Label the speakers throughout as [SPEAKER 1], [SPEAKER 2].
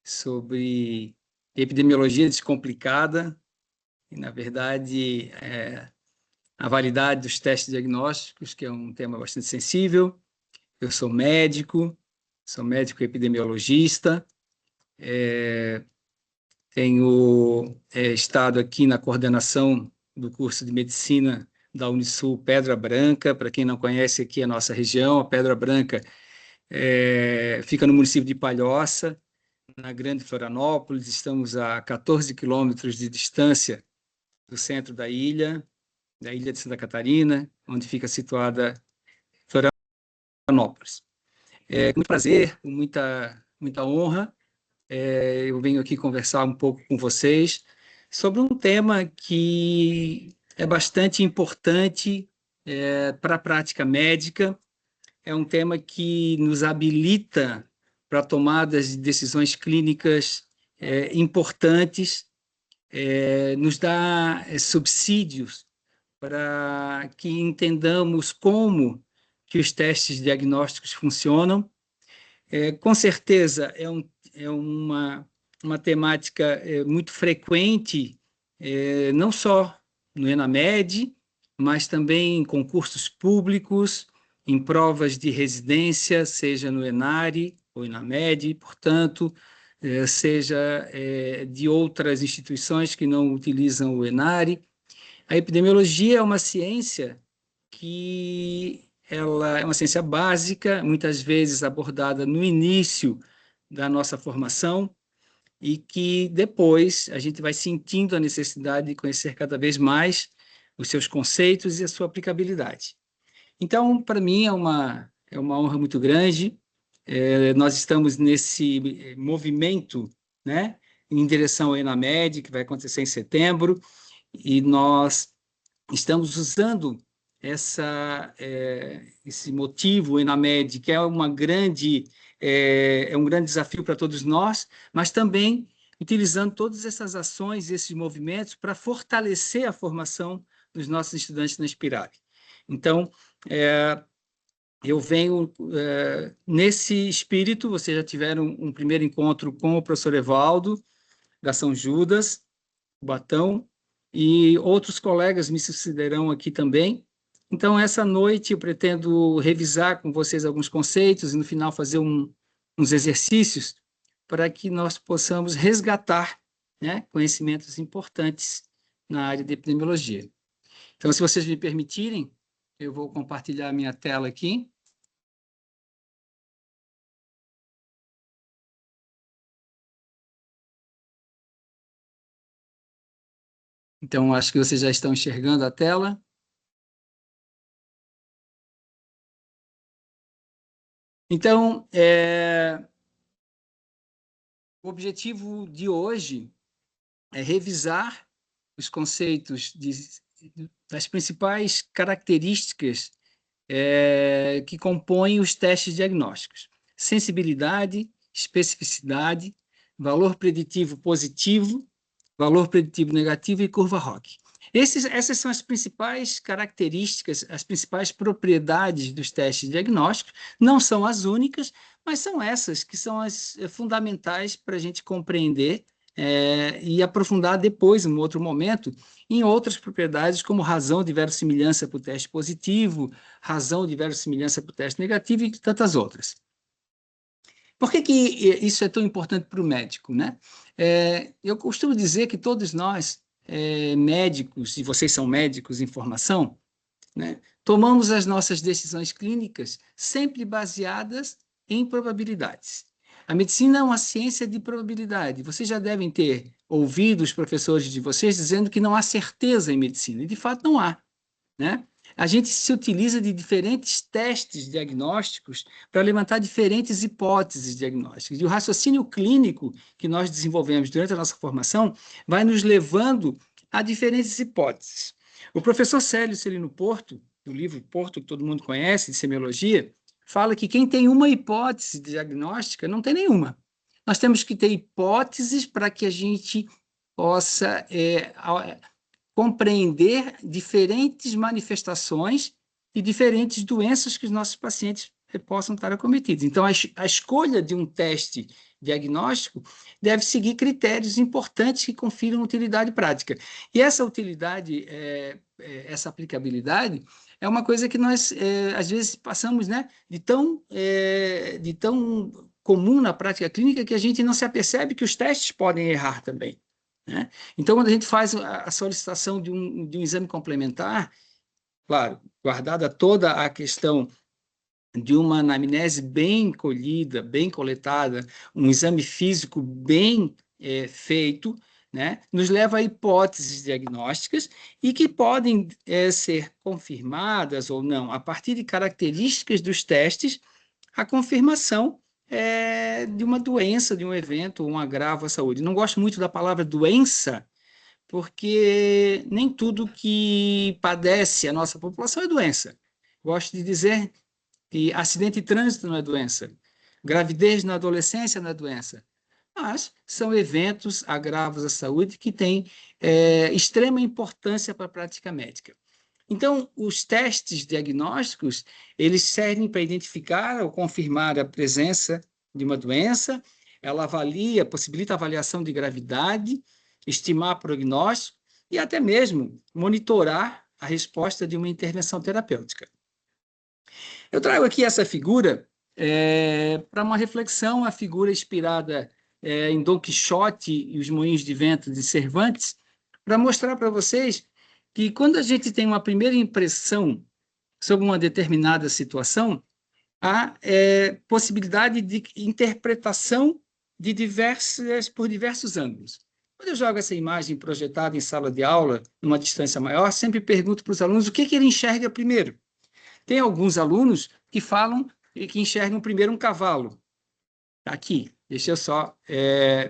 [SPEAKER 1] sobre epidemiologia descomplicada e, na verdade, a validade dos testes diagnósticos, que é um tema bastante sensível. Eu sou médico epidemiologista, tenho estado aqui na coordenação do curso de medicina da Unisul Pedra Branca. Para quem não conhece aqui a nossa região, a Pedra Branca fica no município de Palhoça, na Grande Florianópolis. Estamos a 14 quilômetros de distância do centro da ilha de Santa Catarina, onde fica situada Florianópolis. Com muito prazer, com muita honra, eu venho aqui conversar um pouco com vocês sobre um tema que é bastante importante para a prática médica. É um tema que nos habilita para tomadas de decisões clínicas importantes, nos dá subsídios para que entendamos como que os testes diagnósticos funcionam. Com certeza é uma temática muito frequente, não só no ENAMED, mas também em concursos públicos, em provas de residência, seja no ENARE ou ENAMED, portanto, seja de outras instituições que não utilizam o ENARE. A epidemiologia é uma ciência que ela é uma ciência básica, muitas vezes abordada no início da nossa formação, e que depois a gente vai sentindo a necessidade de conhecer cada vez mais os seus conceitos e a sua aplicabilidade. Então, para mim, é uma honra muito grande. Nós estamos nesse movimento, né, em direção ao ENAMED, que vai acontecer em setembro, e nós estamos usando esse motivo, o ENAMED, que é um grande desafio para todos nós, mas também utilizando todas essas ações, esses movimentos, para fortalecer a formação dos nossos estudantes na Inspirali. Então, eu venho nesse espírito. Vocês já tiveram um primeiro encontro com o professor Evaldo, da São Judas, Batão, e outros colegas me sucederão aqui também. Então, essa noite eu pretendo revisar com vocês alguns conceitos e, no final, fazer uns exercícios para que nós possamos resgatar, né, conhecimentos importantes na área de epidemiologia. Então, se vocês me permitirem, eu vou compartilhar a minha tela aqui. Então, acho que vocês já estão enxergando a tela. Então, o objetivo de hoje é revisar os conceitos das principais características que compõem os testes diagnósticos: sensibilidade, especificidade, valor preditivo positivo, valor preditivo negativo e curva ROC. Essas são as principais características, as principais propriedades dos testes diagnósticos. Não são as únicas, mas são essas que são as fundamentais para a gente compreender e aprofundar depois, em outro momento, em outras propriedades, como razão de verossimilhança para o teste positivo, razão de verossimilhança para o teste negativo e tantas outras. Por que isso é tão importante para o médico, né? Eu costumo dizer que todos nós, médicos, e vocês são médicos em formação, né, tomamos as nossas decisões clínicas sempre baseadas em probabilidades. A medicina é uma ciência de probabilidade. Vocês já devem ter ouvido os professores de vocês dizendo que não há certeza em medicina, e de fato não há, né? A gente se utiliza de diferentes testes diagnósticos para levantar diferentes hipóteses diagnósticas. E o raciocínio clínico que nós desenvolvemos durante a nossa formação vai nos levando a diferentes hipóteses. O professor Célio Celino Porto, do livro Porto, que todo mundo conhece, de semiologia, fala que quem tem uma hipótese diagnóstica não tem nenhuma. Nós temos que ter hipóteses para que a gente possa compreender diferentes manifestações e diferentes doenças que os nossos pacientes possam estar acometidos. Então, a escolha de um teste diagnóstico deve seguir critérios importantes que confiram utilidade prática. E essa utilidade, essa aplicabilidade, é uma coisa que nós, às vezes, passamos, né, de tão comum na prática clínica que a gente não se apercebe que os testes podem errar também, né? Então, quando a gente faz a solicitação de um exame complementar, claro, guardada toda a questão de uma anamnese bem colhida, bem coletada, um exame físico bem feito, né, nos leva a hipóteses diagnósticas e que podem ser confirmadas ou não, a partir de características dos testes, a confirmação de uma doença, de um evento, um agravo à saúde. Não gosto muito da palavra doença, porque nem tudo que padece a nossa população é doença. Gosto de dizer que acidente de trânsito não é doença, gravidez na adolescência não é doença, mas são eventos agravos à saúde que têm extrema importância para a prática médica. Então, os testes diagnósticos, eles servem para identificar ou confirmar a presença de uma doença, ela avalia, possibilita a avaliação de gravidade, estimar prognóstico e até mesmo monitorar a resposta de uma intervenção terapêutica. Eu trago aqui essa figura para uma reflexão, a figura inspirada em Dom Quixote e os Moinhos de Vento de Cervantes, para mostrar para vocês que quando a gente tem uma primeira impressão sobre uma determinada situação, há possibilidade de interpretação por diversos ângulos. Quando eu jogo essa imagem projetada em sala de aula, numa distância maior, sempre pergunto para os alunos o que ele enxerga primeiro. Tem alguns alunos que falam que enxergam primeiro um cavalo. Aqui, deixa eu só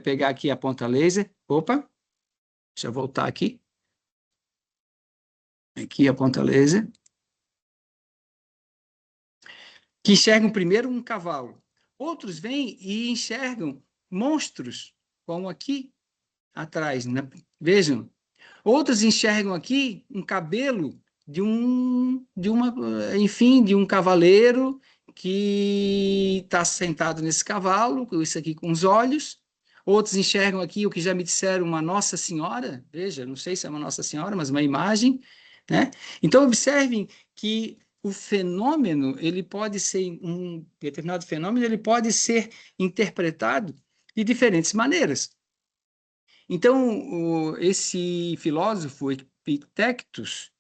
[SPEAKER 1] pegar aqui a ponta laser. Opa, deixa eu voltar aqui. Aqui a ponta laser. Que enxergam primeiro um cavalo. Outros vêm e enxergam monstros, como aqui atrás, né? Vejam. Outros enxergam aqui um cabelo de um cavaleiro que está sentado nesse cavalo, isso aqui com os olhos. Outros enxergam aqui o que já me disseram, uma Nossa Senhora, veja, não sei se é uma Nossa Senhora, mas uma imagem, né? Então, observem que o fenômeno, ele pode ser, um determinado fenômeno, ele pode ser interpretado de diferentes maneiras. Então, esse filósofo, Epictetus,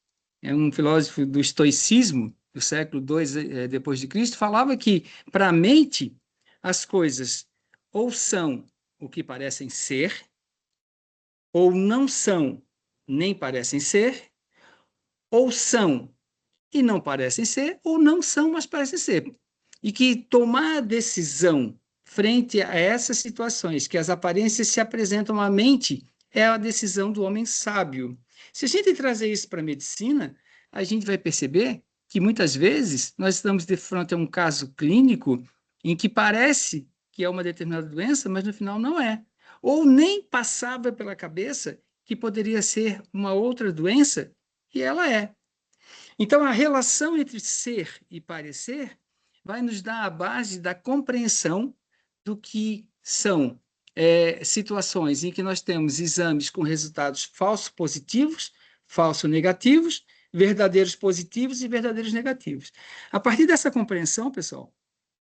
[SPEAKER 1] é um filósofo do estoicismo, do século II depois de Cristo, falava que, para a mente, as coisas ou são o que parecem ser, ou não são, nem parecem ser, ou são e não parecem ser, ou não são, mas parecem ser. E que tomar a decisão frente a essas situações, que as aparências se apresentam à mente, é a decisão do homem sábio. Se a gente trazer isso para a medicina, a gente vai perceber que muitas vezes nós estamos de frente a um caso clínico em que parece que é uma determinada doença, mas no final não é. Ou nem passava pela cabeça que poderia ser uma outra doença, e ela é. Então, a relação entre ser e parecer vai nos dar a base da compreensão do que são situações em que nós temos exames com resultados falsos positivos, falsos negativos, verdadeiros positivos e verdadeiros negativos. A partir dessa compreensão, pessoal,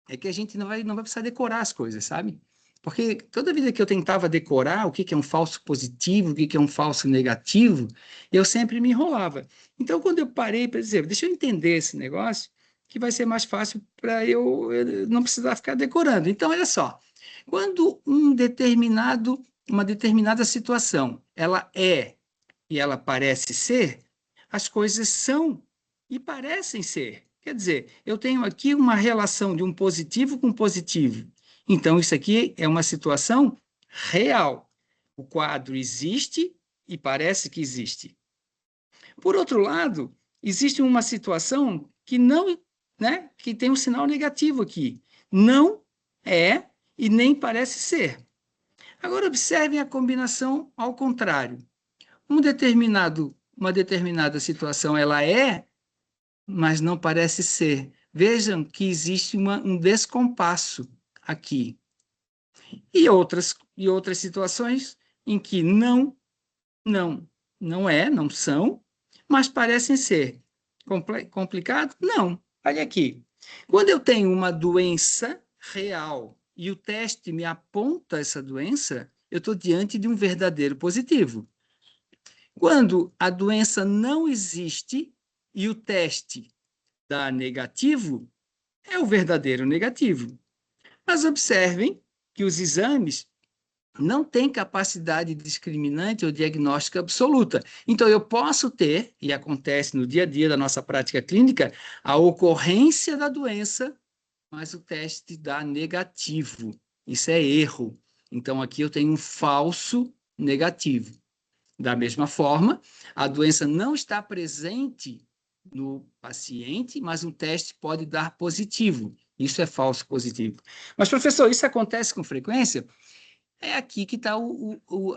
[SPEAKER 1] é que a gente não vai precisar decorar as coisas, sabe? Porque toda vida que eu tentava decorar o que é um falso positivo, o que é um falso negativo, eu sempre me enrolava. Então, quando eu parei para dizer, deixa eu entender esse negócio, que vai ser mais fácil para eu não precisar ficar decorando. Então, olha só, quando uma determinada situação, ela é e ela parece ser, as coisas são e parecem ser. Quer dizer, eu tenho aqui uma relação de um positivo com positivo. Então, isso aqui é uma situação real. O quadro existe e parece que existe. Por outro lado, existe uma situação que não, né, que tem um sinal negativo aqui. Não é e nem parece ser. Agora, observem a combinação ao contrário. Uma determinada situação ela é, mas não parece ser. Vejam que existe um descompasso aqui. E outras situações em que não são, mas parecem ser. Complicado? Não. Olha aqui. Quando eu tenho uma doença real e o teste me aponta essa doença, eu estou diante de um verdadeiro positivo. Quando a doença não existe e o teste dá negativo, é o verdadeiro negativo. Mas observem que os exames não têm capacidade discriminante ou diagnóstica absoluta. Então, eu posso ter, e acontece no dia a dia da nossa prática clínica, a ocorrência da doença, mas o teste dá negativo. Isso é erro. Então, aqui eu tenho um falso negativo. Da mesma forma, a doença não está presente no paciente, mas um teste pode dar positivo. Isso é falso positivo. Mas, professor, isso acontece com frequência? É aqui que está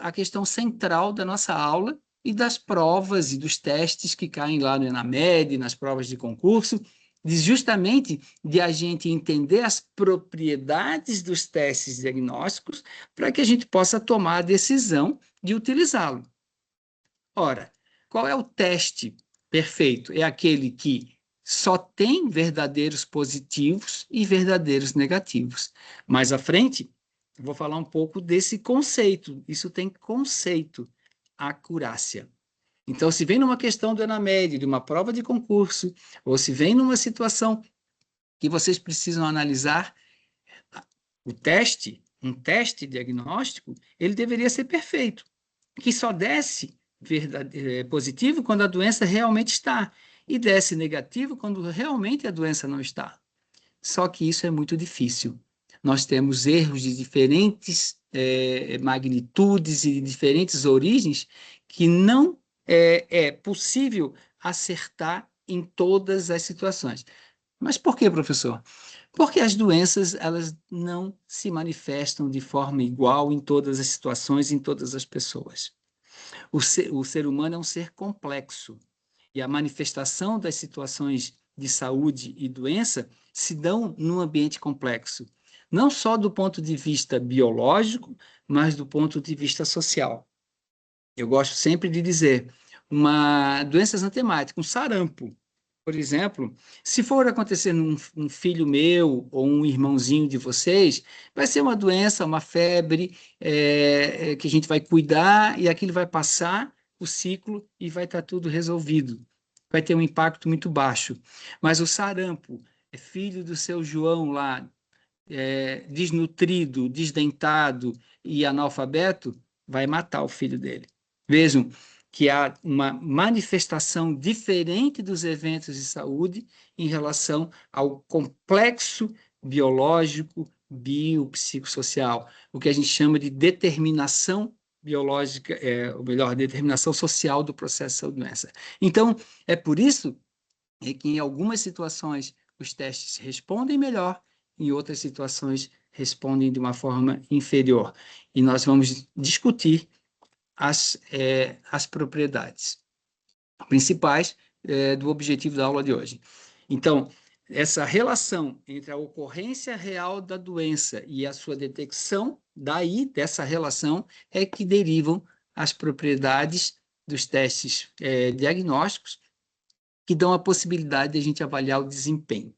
[SPEAKER 1] a questão central da nossa aula e das provas e dos testes que caem lá no ENAMED, nas provas de concurso, justamente de a gente entender as propriedades dos testes diagnósticos para que a gente possa tomar a decisão de utilizá-lo. Ora, qual é o teste perfeito? É aquele que só tem verdadeiros positivos e verdadeiros negativos. Mais à frente, eu vou falar um pouco desse conceito. Isso tem conceito, acurácia. Então, se vem numa questão do ENAMED, de uma prova de concurso, ou se vem numa situação que vocês precisam analisar, o teste, um teste diagnóstico, ele deveria ser perfeito, que só desse positivo quando a doença realmente está, e desse negativo quando realmente a doença não está. Só que isso é muito difícil. Nós temos erros de diferentes magnitudes e de diferentes origens que não é possível acertar em todas as situações. Mas por que, professor? Porque as doenças, elas não se manifestam de forma igual em todas as situações, em todas as pessoas. O ser humano é um ser complexo, e a manifestação das situações de saúde e doença se dão num ambiente complexo, não só do ponto de vista biológico, mas do ponto de vista social. Eu gosto sempre de dizer, doenças antemáticas, um sarampo, por exemplo, se for acontecer num filho meu ou um irmãozinho de vocês, vai ser uma doença, uma febre, que a gente vai cuidar e aquilo vai passar o ciclo e vai estar tudo resolvido. Vai ter um impacto muito baixo. Mas o sarampo, é filho do seu João lá, desnutrido, desdentado e analfabeto, vai matar o filho dele. Vejam que há uma manifestação diferente dos eventos de saúde em relação ao complexo biológico, biopsicossocial, o que a gente chama de determinação biológica, ou melhor, determinação social do processo de saúde-doença. Então, é por isso que em algumas situações os testes respondem melhor, em outras situações respondem de uma forma inferior. E nós vamos discutir as propriedades principais do objetivo da aula de hoje. Então, essa relação entre a ocorrência real da doença e a sua detecção, daí, dessa relação, é que derivam as propriedades dos testes diagnósticos, que dão a possibilidade de a gente avaliar o desempenho,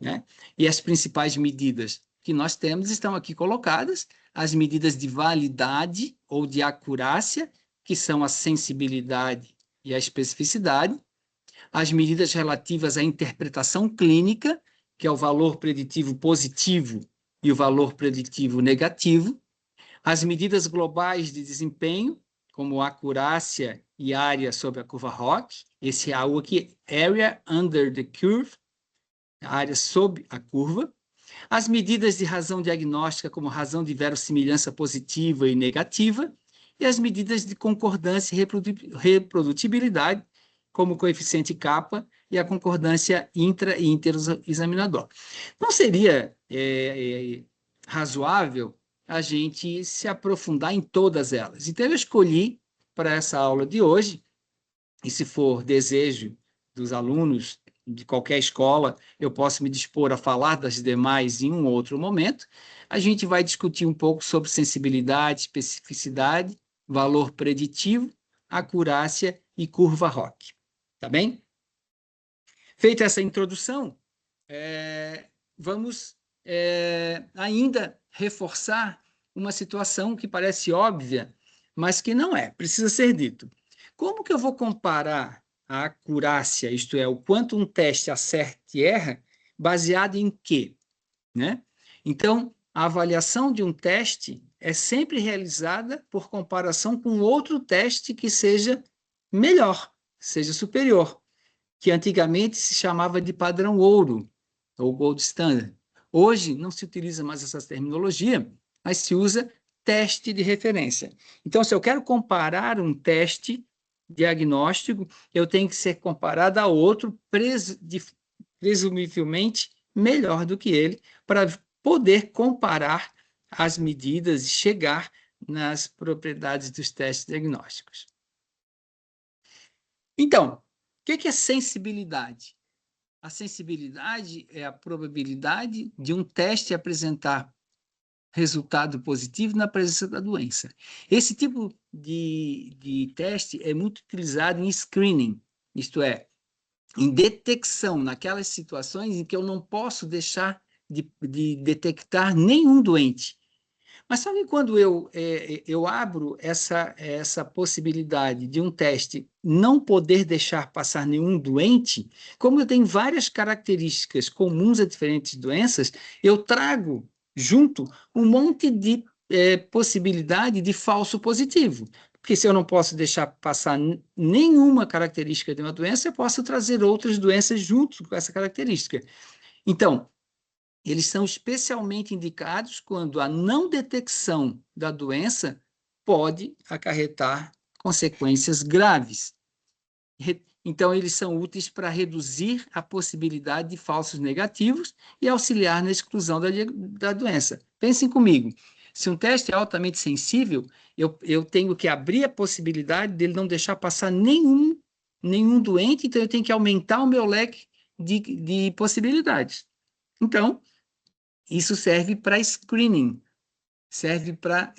[SPEAKER 1] né? E as principais medidas que nós temos estão aqui colocadas, as medidas de validade ou de acurácia, que são a sensibilidade e a especificidade, as medidas relativas à interpretação clínica, que é o valor preditivo positivo e o valor preditivo negativo, as medidas globais de desempenho, como acurácia e área sobre a curva ROC, esse AU aqui, Area Under the Curve, a área sob a curva, as medidas de razão diagnóstica, como razão de verossimilhança positiva e negativa, e as medidas de concordância e reprodutibilidade, como o coeficiente kappa e a concordância intra- e interexaminador. Não seria razoável a gente se aprofundar em todas elas. Então, eu escolhi para essa aula de hoje, e se for desejo dos alunos de qualquer escola, eu posso me dispor a falar das demais em um outro momento. A gente vai discutir um pouco sobre sensibilidade, especificidade, valor preditivo, acurácia e curva ROC. Tá bem? Feita essa introdução, vamos ainda reforçar uma situação que parece óbvia, mas que não é, precisa ser dito. Como que eu vou comparar a acurácia, isto é, o quanto um teste acerta e erra, baseado em quê? Né? Então, a avaliação de um teste é sempre realizada por comparação com outro teste que seja melhor, seja superior, que antigamente se chamava de padrão ouro, ou gold standard. Hoje não se utiliza mais essa terminologia, mas se usa teste de referência. Então, se eu quero comparar um teste diagnóstico, eu tenho que ser comparado a outro, presumivelmente melhor do que ele, para poder comparar as medidas e chegar nas propriedades dos testes diagnósticos. Então, o que é sensibilidade? A sensibilidade é a probabilidade de um teste apresentar resultado positivo na presença da doença. Esse tipo de teste é muito utilizado em screening, isto é, em detecção, naquelas situações em que eu não posso deixar de detectar nenhum doente. Mas só que quando eu abro essa possibilidade de um teste não poder deixar passar nenhum doente, como eu tenho várias características comuns a diferentes doenças, eu trago junto um monte de possibilidade de falso positivo. Porque se eu não posso deixar passar nenhuma característica de uma doença, eu posso trazer outras doenças junto com essa característica. Então, eles são especialmente indicados quando a não detecção da doença pode acarretar consequências graves. Então, eles são úteis para reduzir a possibilidade de falsos negativos e auxiliar na exclusão da doença. Pensem comigo, se um teste é altamente sensível, eu tenho que abrir a possibilidade dele não deixar passar nenhum doente, então eu tenho que aumentar o meu leque de possibilidades. Então, isso serve para screening, serve para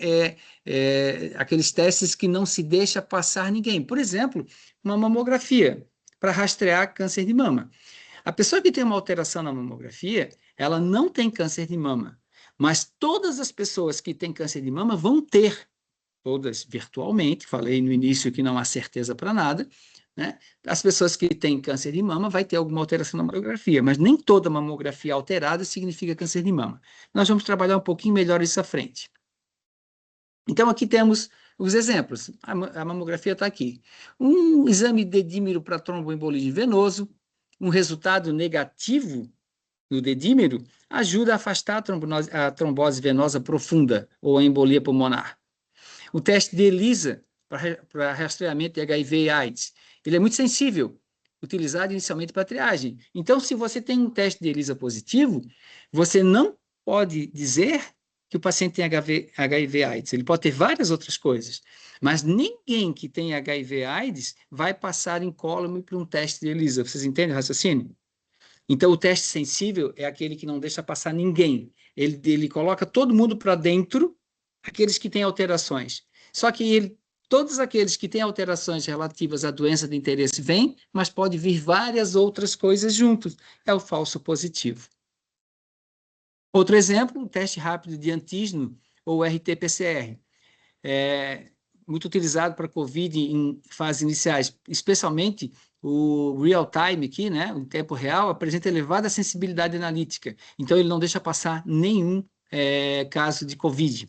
[SPEAKER 1] aqueles testes que não se deixa passar ninguém. Por exemplo, uma mamografia para rastrear câncer de mama. A pessoa que tem uma alteração na mamografia, ela não tem câncer de mama, mas todas as pessoas que têm câncer de mama vão ter, todas virtualmente, falei no início que não há certeza para nada, né? As pessoas que têm câncer de mama vai ter alguma alteração na mamografia, mas nem toda mamografia alterada significa câncer de mama. Nós vamos trabalhar um pouquinho melhor isso à frente. Então, aqui temos os exemplos. A mamografia está aqui. Um exame dedímero para tromboembolismo venoso, um resultado negativo do dedímero ajuda a afastar a trombose venosa profunda ou a embolia pulmonar. O teste de ELISA para rastreamento de HIV e AIDS, ele é muito sensível, utilizado inicialmente para triagem. Então, se você tem um teste de ELISA positivo, você não pode dizer que o paciente tem HIV AIDS. Ele pode ter várias outras coisas, mas ninguém que tem HIV AIDS vai passar incólume para um teste de ELISA. Vocês entendem o raciocínio? Então, o teste sensível é aquele que não deixa passar ninguém. Ele coloca todo mundo para dentro, aqueles que têm alterações. Só que todos aqueles que têm alterações relativas à doença de interesse vêm, mas pode vir várias outras coisas juntos. É o falso positivo. Outro exemplo, o teste rápido de antígeno, ou RT-PCR. É muito utilizado para COVID em fases iniciais, especialmente o real time aqui, né, o tempo real, apresenta elevada sensibilidade analítica. Então, ele não deixa passar nenhum caso de COVID.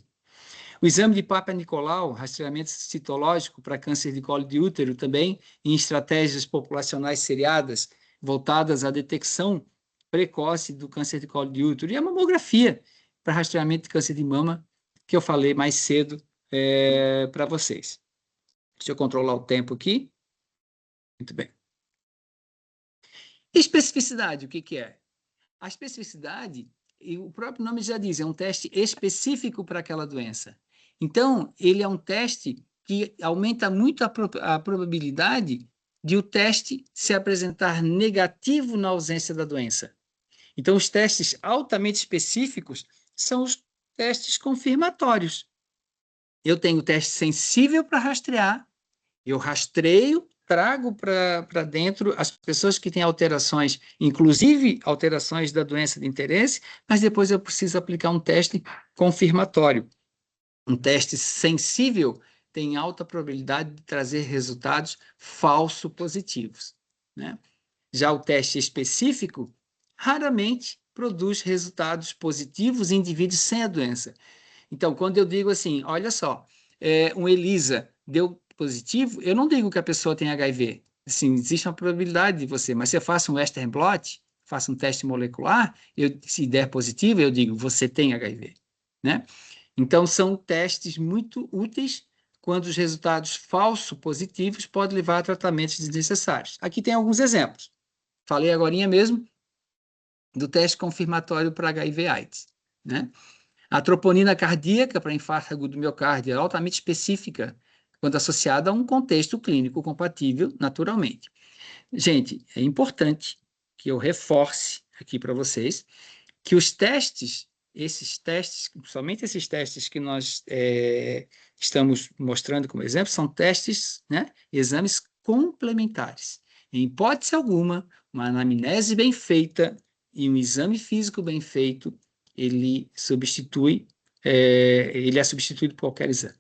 [SPEAKER 1] O exame de Papa Nicolau, rastreamento citológico para câncer de colo de útero, também em estratégias populacionais seriadas, voltadas à detecção precoce do câncer de colo de útero. E a mamografia para rastreamento de câncer de mama, que eu falei mais cedo para vocês. Deixa eu controlar o tempo aqui. Muito bem. Especificidade, o que é? A especificidade, e o próprio nome já diz, é um teste específico para aquela doença. Então, ele é um teste que aumenta muito a probabilidade de o teste se apresentar negativo na ausência da doença. Então, os testes altamente específicos são os testes confirmatórios. Eu tenho teste sensível para rastrear, eu rastreio, trago para dentro as pessoas que têm alterações, inclusive alterações da doença de interesse, mas depois eu preciso aplicar um teste confirmatório. Um teste sensível tem alta probabilidade de trazer resultados falso positivos, né? Já o teste específico raramente produz resultados positivos em indivíduos sem a doença. Então, quando eu digo assim, olha só, um ELISA deu positivo, eu não digo que a pessoa tem HIV. Assim, existe uma probabilidade de você, mas se eu faço um Western blot, faço um teste molecular, se der positivo, eu digo, você tem HIV, né? Então, são testes muito úteis quando os resultados falsos positivos podem levar a tratamentos desnecessários. Aqui tem alguns exemplos. Falei agorinha mesmo do teste confirmatório para HIV/AIDS, né? A troponina cardíaca para infarto agudo do miocárdio é altamente específica quando associada a um contexto clínico compatível, naturalmente. Gente, é importante que eu reforce aqui para vocês que os testes, somente esses testes que nós estamos mostrando como exemplo, são testes, né, exames complementares. Em hipótese alguma, uma anamnese bem feita e um exame físico bem feito, ele é substituído por qualquer exame.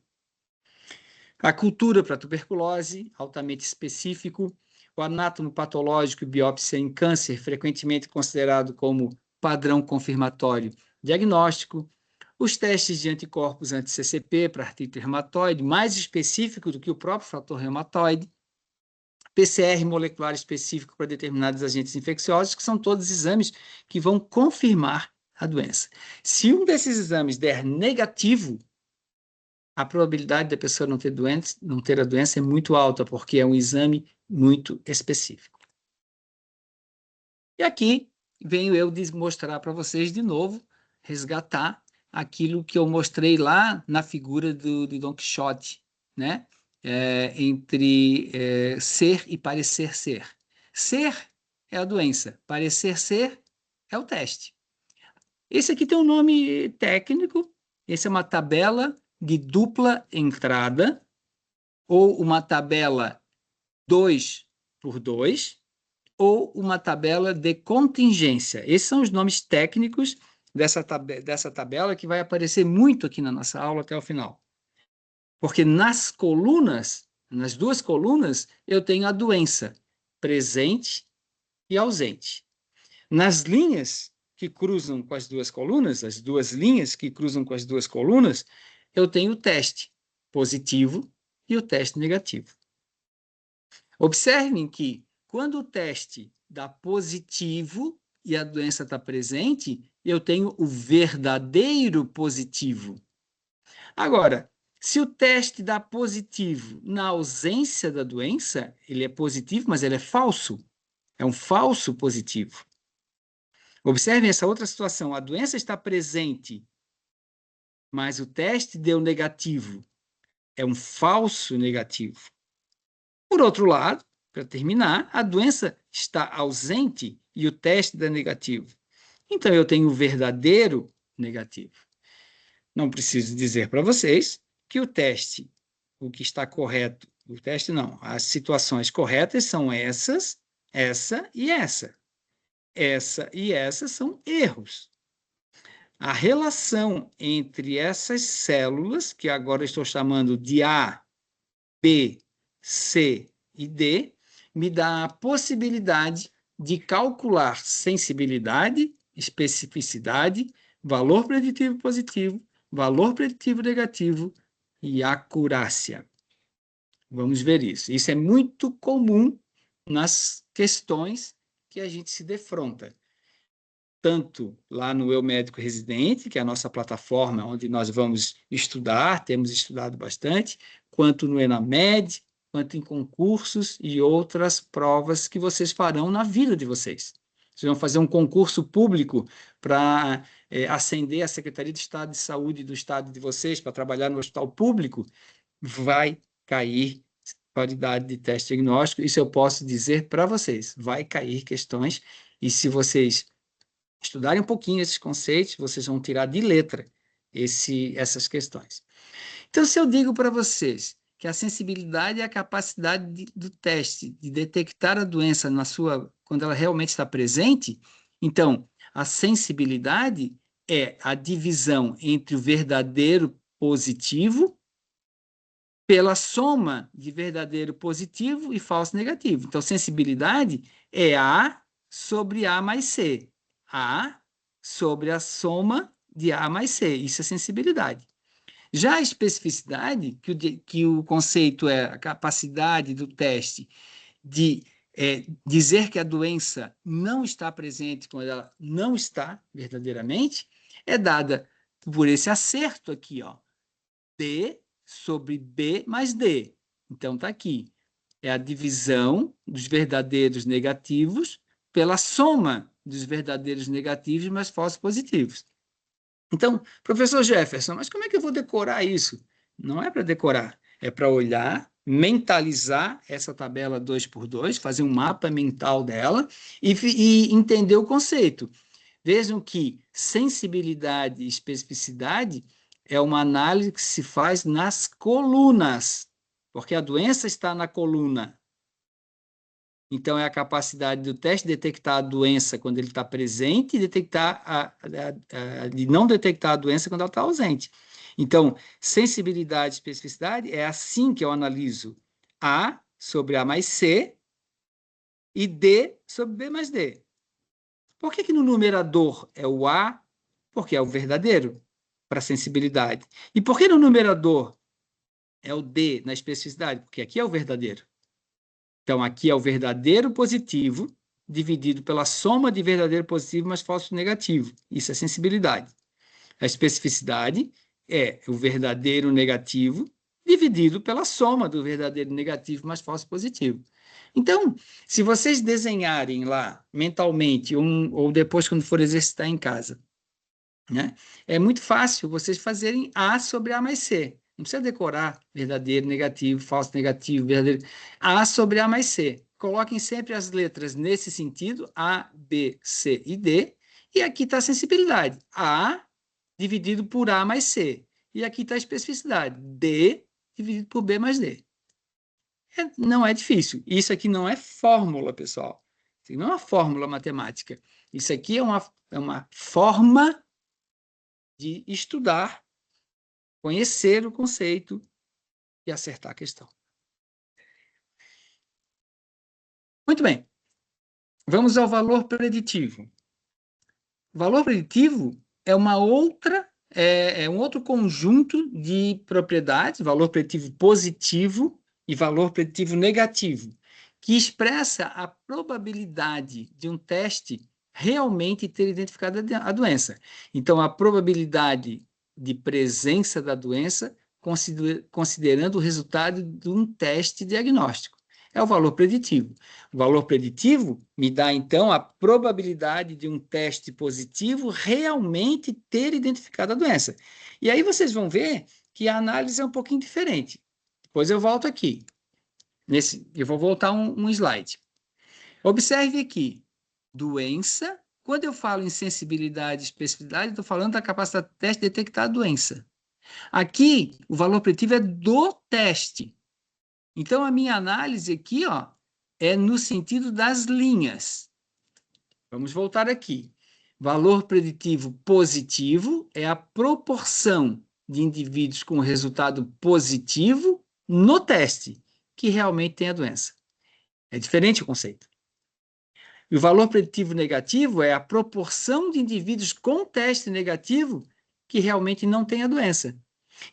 [SPEAKER 1] A cultura para tuberculose, altamente específico, o anátomo patológico e biópsia em câncer, frequentemente considerado como padrão confirmatório diagnóstico, os testes de anticorpos anti-CCP para artrite reumatoide, mais específico do que o próprio fator reumatoide, PCR molecular específico para determinados agentes infecciosos, que são todos exames que vão confirmar a doença. Se um desses exames der negativo, a probabilidade da pessoa não ter a doença é muito alta, porque é um exame muito específico. E aqui venho eu mostrar para vocês de novo, resgatar aquilo que eu mostrei lá na figura do Don Quixote, né? Entre ser e parecer ser. Ser é a doença, parecer ser é o teste. Esse aqui tem um nome técnico, esse é uma tabela de dupla entrada, ou uma tabela 2x2, ou uma tabela de contingência. Esses são os nomes técnicos dessa tabela que vai aparecer muito aqui na nossa aula até o final. Porque nas colunas, nas duas colunas, eu tenho a doença presente e ausente. Nas linhas que cruzam com as duas colunas, as duas linhas que cruzam com as duas colunas, eu tenho o teste positivo e o teste negativo. Observem que, quando o teste dá positivo e a doença está presente, eu tenho o verdadeiro positivo. Agora, se o teste dá positivo na ausência da doença, ele é positivo, mas ele é falso. É um falso positivo. Observem essa outra situação. A doença está presente, mas o teste deu negativo. É um falso negativo. Por outro lado, para terminar, a doença está ausente e o teste dá negativo. Então, eu tenho o verdadeiro negativo. Não preciso dizer para vocês que o teste, o que está correto, o teste não, as situações corretas são essas, essa e essa. Essa e essa são erros. A relação entre essas células, que agora estou chamando de A, B, C e D, me dá a possibilidade de calcular sensibilidade, especificidade, valor preditivo positivo, valor preditivo negativo e acurácia. Vamos ver isso. Isso é muito comum nas questões que a gente se defronta. Tanto lá no Eu Médico Residente, que é a nossa plataforma onde nós vamos estudar, temos estudado bastante, quanto no ENAMED, quanto em concursos e outras provas que vocês farão na vida de vocês. Vocês vão fazer um concurso público para ascender a Secretaria de Estado de Saúde do estado de vocês, para trabalhar no hospital público, vai cair qualidade de teste diagnóstico, isso eu posso dizer para vocês. Vai cair questões, e se vocês estudarem um pouquinho esses conceitos, vocês vão tirar de letra essas questões. Então, se eu digo para vocês que a sensibilidade é a capacidade do teste de detectar a doença quando ela realmente está presente, então, a sensibilidade é a divisão entre o verdadeiro positivo pela soma de verdadeiro positivo e falso negativo. Então, sensibilidade é A sobre A mais C. A sobre a soma de A mais C. Isso é sensibilidade. Já a especificidade, que o conceito é a capacidade do teste de dizer que a doença não está presente quando ela não está verdadeiramente, é dada por esse acerto aqui, ó, D sobre B mais D. Então, está aqui. É a divisão dos verdadeiros negativos pela soma dos verdadeiros negativos mais falsos positivos. Então, professor Jefferson, mas como é que eu vou decorar isso? Não é para decorar, é para olhar, mentalizar essa tabela 2x2, fazer um mapa mental dela e entender o conceito. Vejam que sensibilidade e especificidade é uma análise que se faz nas colunas, porque a doença está na coluna. Então, é a capacidade do teste detectar a doença quando ele está presente e de não detectar a doença quando ela está ausente. Então, sensibilidade e especificidade é assim que eu analiso A sobre A mais C e D sobre B mais D. Por que no numerador é o A? Porque é o verdadeiro para sensibilidade. E por que no numerador é o D na especificidade? Porque aqui é o verdadeiro. Então, aqui é o verdadeiro positivo dividido pela soma de verdadeiro positivo mais falso negativo. Isso é sensibilidade. A especificidade é o verdadeiro negativo dividido pela soma do verdadeiro negativo mais falso positivo. Então, se vocês desenharem lá mentalmente, ou depois quando for exercitar em casa, né, é muito fácil vocês fazerem A sobre A mais C. Não precisa decorar verdadeiro, negativo, falso, negativo, verdadeiro. A sobre A mais C. Coloquem sempre as letras nesse sentido, A, B, C e D. E aqui está a sensibilidade. A dividido por A mais C. E aqui está a especificidade. D dividido por B mais D. Não é difícil. Isso aqui não é fórmula, pessoal. Isso aqui não é uma fórmula matemática. Isso aqui é uma forma de estudar, conhecer o conceito e acertar a questão. Muito bem. Vamos ao valor preditivo. O valor preditivo é um outro conjunto de propriedades, valor preditivo positivo e valor preditivo negativo, que expressa a probabilidade de um teste realmente ter identificado a doença. Então, a probabilidade de presença da doença, considerando o resultado de um teste diagnóstico. É o valor preditivo. O valor preditivo me dá, então, a probabilidade de um teste positivo realmente ter identificado a doença. E aí vocês vão ver que a análise é um pouquinho diferente. Depois eu volto aqui. Eu vou voltar um slide. Observe aqui, doença. Quando eu falo em sensibilidade e especificidade, estou falando da capacidade do teste de detectar a doença. Aqui, o valor preditivo é do teste. Então, a minha análise aqui, ó, é no sentido das linhas. Vamos voltar aqui. Valor preditivo positivo é a proporção de indivíduos com resultado positivo no teste que realmente tem a doença. É diferente o conceito. E o valor preditivo negativo é a proporção de indivíduos com teste negativo que realmente não tem a doença.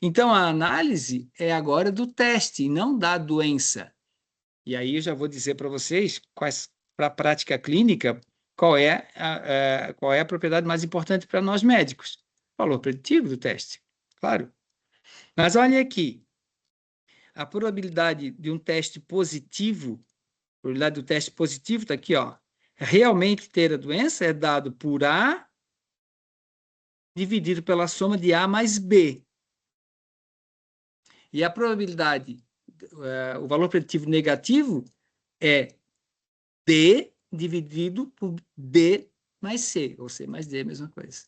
[SPEAKER 1] Então, a análise é agora do teste, não da doença. E aí eu já vou dizer para vocês, para a prática clínica, qual é a propriedade mais importante para nós médicos. Valor preditivo do teste, claro. Mas olhem aqui, a probabilidade de um teste positivo, a probabilidade do teste positivo está aqui, ó, realmente ter a doença é dado por A dividido pela soma de A mais B. E a probabilidade o valor preditivo negativo é D dividido por B mais C, ou C mais D, a mesma coisa.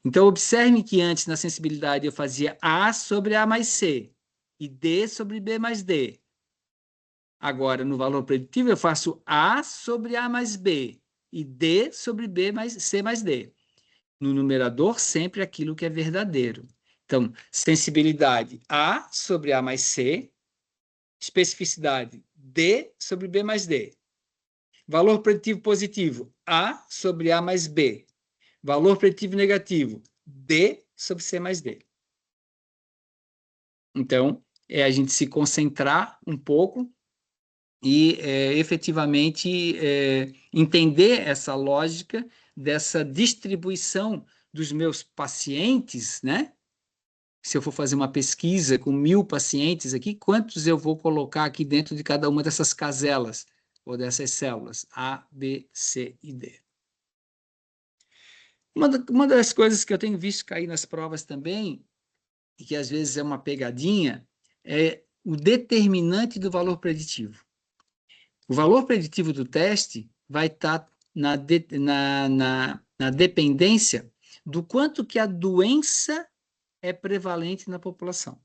[SPEAKER 1] Então, observe que antes, na sensibilidade, eu fazia A sobre A mais C e D sobre B mais D. Agora, no valor preditivo, eu faço A sobre A mais B e D sobre B mais C mais D. No numerador, sempre aquilo que é verdadeiro. Então, sensibilidade A sobre A mais C, especificidade D sobre B mais D. Valor preditivo positivo, A sobre A mais B. Valor preditivo negativo, D sobre C mais D. Então, é a gente se concentrar um pouco e efetivamente entender essa lógica dessa distribuição dos meus pacientes, né? Se eu for fazer uma pesquisa com 1000 pacientes aqui, quantos eu vou colocar aqui dentro de cada uma dessas caselas ou dessas células, A, B, C e D. Uma das coisas que eu tenho visto cair nas provas também, e que às vezes é uma pegadinha, é o determinante do valor preditivo. O valor preditivo do teste vai estar na dependência do quanto que a doença é prevalente na população.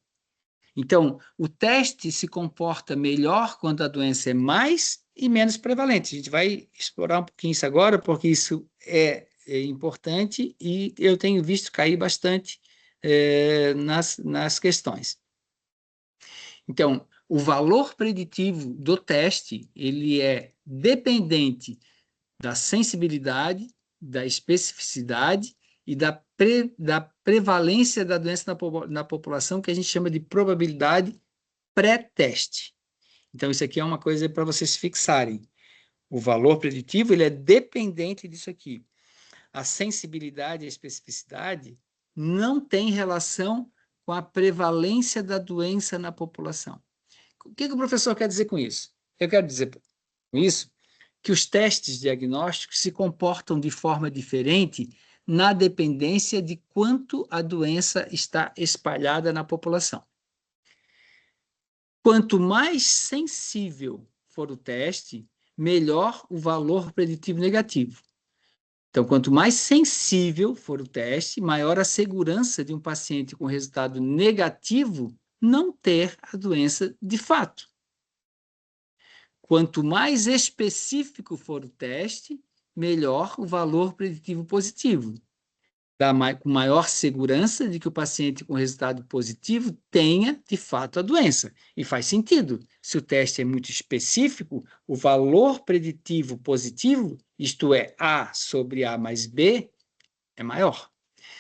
[SPEAKER 1] Então, o teste se comporta melhor quando a doença é mais e menos prevalente. A gente vai explorar um pouquinho isso agora, porque isso é importante e eu tenho visto cair bastante nas questões. Então, o valor preditivo do teste, ele é dependente da sensibilidade, da especificidade e da prevalência da doença na população, que a gente chama de probabilidade pré-teste. Então, isso aqui é uma coisa para vocês fixarem. O valor preditivo, ele é dependente disso aqui. A sensibilidade e a especificidade não tem relação com a prevalência da doença na população. O que o professor quer dizer com isso? Eu quero dizer com isso que os testes diagnósticos se comportam de forma diferente na dependência de quanto a doença está espalhada na população. Quanto mais sensível for o teste, melhor o valor preditivo negativo. Então, quanto mais sensível for o teste, maior a segurança de um paciente com resultado negativo não ter a doença de fato. Quanto mais específico for o teste, melhor o valor preditivo positivo. Dá com maior segurança de que o paciente com resultado positivo tenha, de fato, a doença. E faz sentido. Se o teste é muito específico, o valor preditivo positivo, isto é, A sobre A mais B, é maior.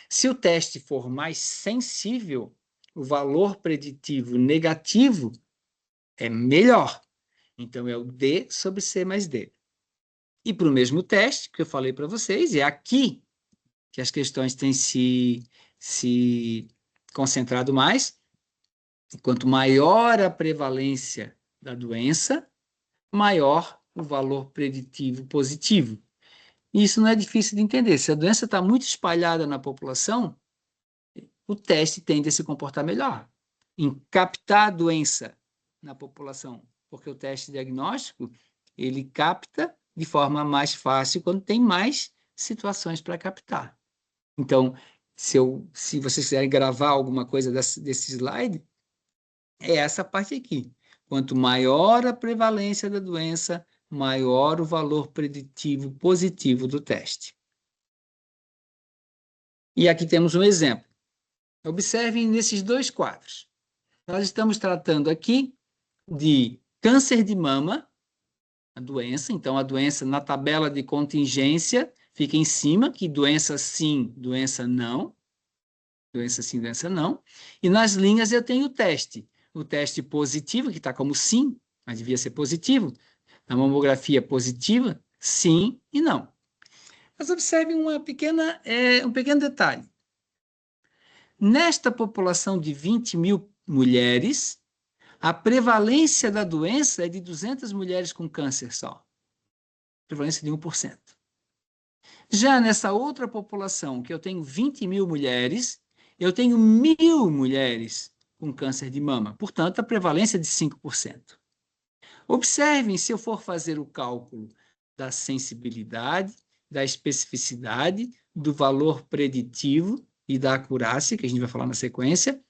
[SPEAKER 1] Se o teste for mais sensível, o valor preditivo negativo é melhor. Então, é o D sobre C mais D. E para o mesmo teste que eu falei para vocês, é aqui que as questões têm se concentrado mais. Quanto maior a prevalência da doença, maior o valor preditivo positivo. E isso não é difícil de entender. Se a doença está muito espalhada na população, o teste tende a se comportar melhor em captar a doença na população, porque o teste diagnóstico, ele capta de forma mais fácil quando tem mais situações para captar. Então, se vocês quiserem gravar alguma coisa desse slide, é essa parte aqui. Quanto maior a prevalência da doença, maior o valor preditivo positivo do teste. E aqui temos um exemplo. Observem nesses dois quadros. Nós estamos tratando aqui de câncer de mama, a doença. Então, a doença na tabela de contingência fica em cima, que doença sim, doença não. Doença sim, doença não. E nas linhas eu tenho o teste. O teste positivo, que está como sim, mas devia ser positivo. Na mamografia positiva, sim e não. Mas observe um pequeno detalhe. Nesta população de 20 mil mulheres, a prevalência da doença é de 200 mulheres com câncer só. Prevalência de 1%. Já nessa outra população, que eu tenho 20 mil mulheres, eu tenho 1000 mulheres com câncer de mama. Portanto, a prevalência é de 5%. Observem, se eu for fazer o cálculo da sensibilidade, da especificidade, do valor preditivo e da acurácia, que a gente vai falar na sequência,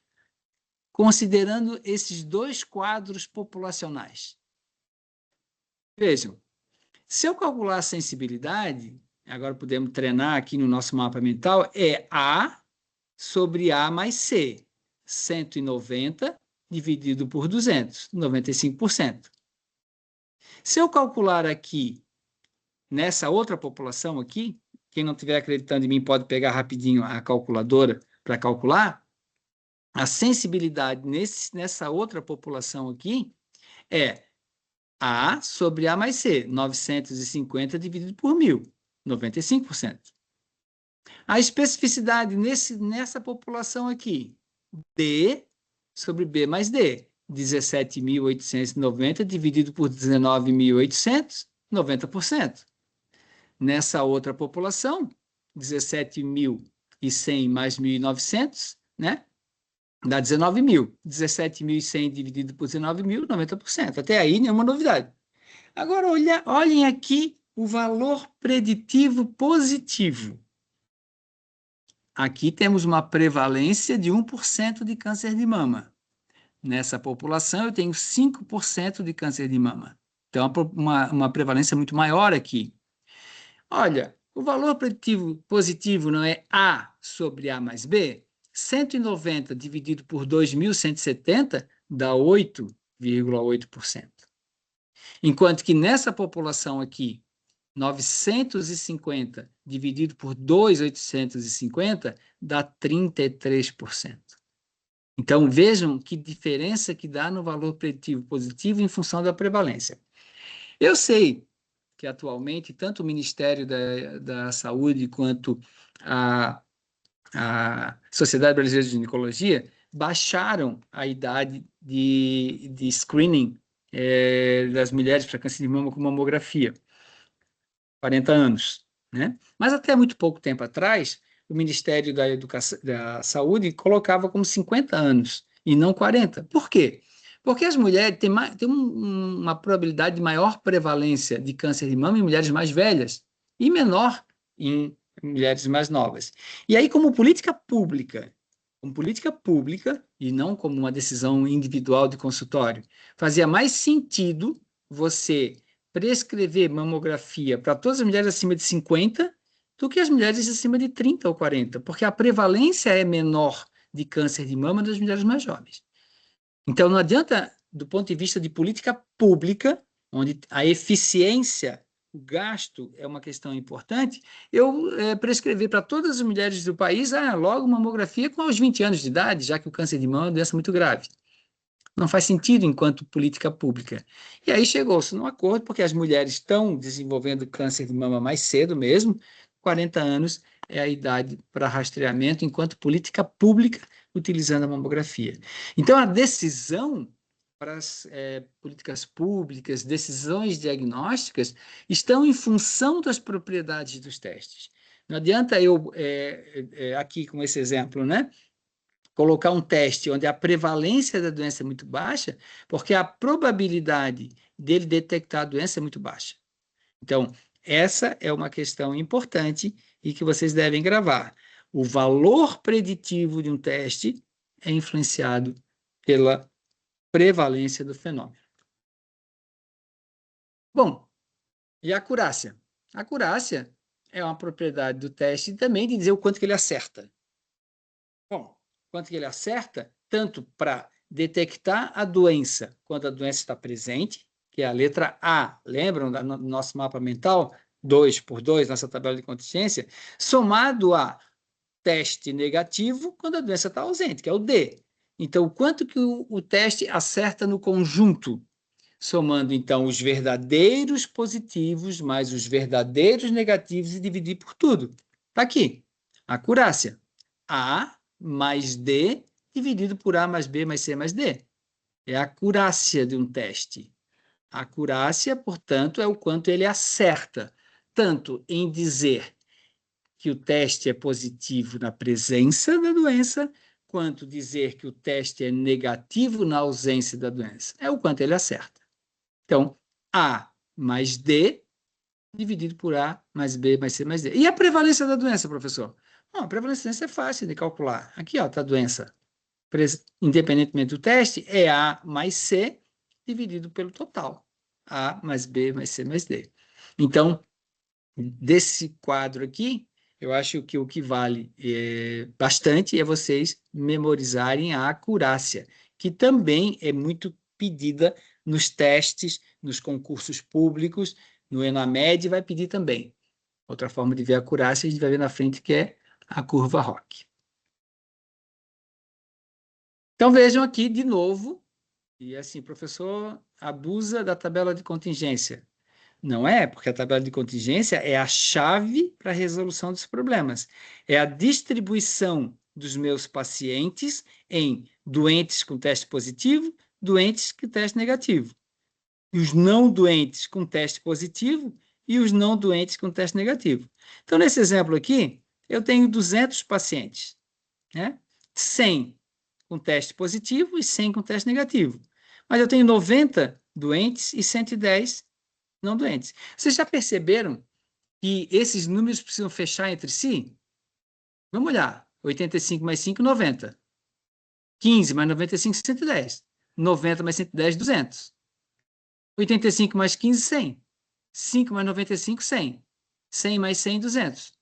[SPEAKER 1] considerando esses dois quadros populacionais. Vejam, se eu calcular a sensibilidade, agora podemos treinar aqui no nosso mapa mental, é A sobre A mais C, 190 dividido por 200, 95%. Se eu calcular aqui, nessa outra população aqui, quem não estiver acreditando em mim pode pegar rapidinho a calculadora para calcular, a sensibilidade nessa outra população aqui é A sobre A mais C, 950 dividido por 1.000, 95%. A especificidade nessa população aqui, D sobre B mais D, 17.890 dividido por 19.800, 90%. Nessa outra população, 17.100 mais 1.900, né? Dá 19.000. 17.100 dividido por 19.000, 90%. Até aí, nenhuma novidade. Agora, olhem aqui o valor preditivo positivo. Aqui temos uma prevalência de 1% de câncer de mama. Nessa população, eu tenho 5% de câncer de mama. Então, uma prevalência muito maior aqui. Olha, o valor preditivo positivo não é A sobre A mais B? 190 dividido por 2.170 dá 8,8%. Enquanto que nessa população aqui, 950 dividido por 2.850 dá 33%. Então, vejam que diferença que dá no valor preditivo positivo em função da prevalência. Eu sei que atualmente tanto o Ministério da Saúde quanto a Sociedade Brasileira de Ginecologia baixaram a idade de screening das mulheres para câncer de mama com mamografia, 40 anos, né? Mas até muito pouco tempo atrás, o Ministério da Saúde colocava como 50 anos e não 40. Por quê? Porque as mulheres têm uma probabilidade de maior prevalência de câncer de mama em mulheres mais velhas e menor em mulheres mais novas. E aí, como política pública, e não como uma decisão individual de consultório, fazia mais sentido você prescrever mamografia para todas as mulheres acima de 50 do que as mulheres acima de 30 ou 40, porque a prevalência é menor de câncer de mama das mulheres mais jovens. Então, não adianta, do ponto de vista de política pública, onde a eficiência, o gasto é uma questão importante, eu prescrever para todas as mulheres do país, logo mamografia com aos 20 anos de idade, já que o câncer de mama é uma doença muito grave. Não faz sentido enquanto política pública. E aí chegou-se num acordo, porque as mulheres estão desenvolvendo câncer de mama mais cedo mesmo, 40 anos é a idade para rastreamento, enquanto política pública, utilizando a mamografia. Então, a decisão para as políticas públicas, decisões diagnósticas, estão em função das propriedades dos testes. Não adianta eu, aqui com esse exemplo, né, colocar um teste onde a prevalência da doença é muito baixa, porque a probabilidade dele detectar a doença é muito baixa. Então, essa é uma questão importante e que vocês devem gravar. O valor preditivo de um teste é influenciado pela prevalência do fenômeno. Bom, e a acurácia? A acurácia é uma propriedade do teste também de dizer o quanto que ele acerta. Bom, quanto que ele acerta, tanto para detectar a doença quando a doença está presente, que é a letra A, lembram do nosso mapa mental? 2x2, nossa tabela de contingência, somado a teste negativo quando a doença está ausente, que é o D. Então, o quanto que o teste acerta no conjunto, somando, então, os verdadeiros positivos mais os verdadeiros negativos e dividir por tudo. Está aqui. A acurácia. A mais D dividido por A mais B mais C mais D. É a acurácia de um teste. A acurácia, portanto, é o quanto ele acerta, tanto em dizer que o teste é positivo na presença da doença, quanto dizer que o teste é negativo na ausência da doença, é o quanto ele acerta. Então, A mais D dividido por A mais B mais C mais D. E a prevalência da doença, professor? Bom, a prevalência da doença é fácil de calcular. Aqui, ó, está a doença. Independentemente do teste, é A mais C dividido pelo total. A mais B mais C mais D. Então, desse quadro aqui, eu acho que o que vale bastante é vocês memorizarem a acurácia, que também é muito pedida nos testes, nos concursos públicos, no ENAMED vai pedir também. Outra forma de ver a acurácia, a gente vai ver na frente, que é a curva ROC. Então, vejam aqui de novo, e assim, professor abusa da tabela de contingência. Não é, porque a tabela de contingência é a chave para a resolução dos problemas. É a distribuição dos meus pacientes em doentes com teste positivo, doentes com teste negativo. E os não doentes com teste positivo e os não doentes com teste negativo. Então, nesse exemplo aqui, eu tenho 200 pacientes, né? 100 com teste positivo e 100 com teste negativo. Mas eu tenho 90 doentes e 110 não doentes. Vocês já perceberam que esses números precisam fechar entre si? Vamos olhar. 85 mais 5, 90. 15 mais 95, 110. 90 mais 110, 200. 85 mais 15, 100. 5 mais 95, 100. 100 mais 100, 200.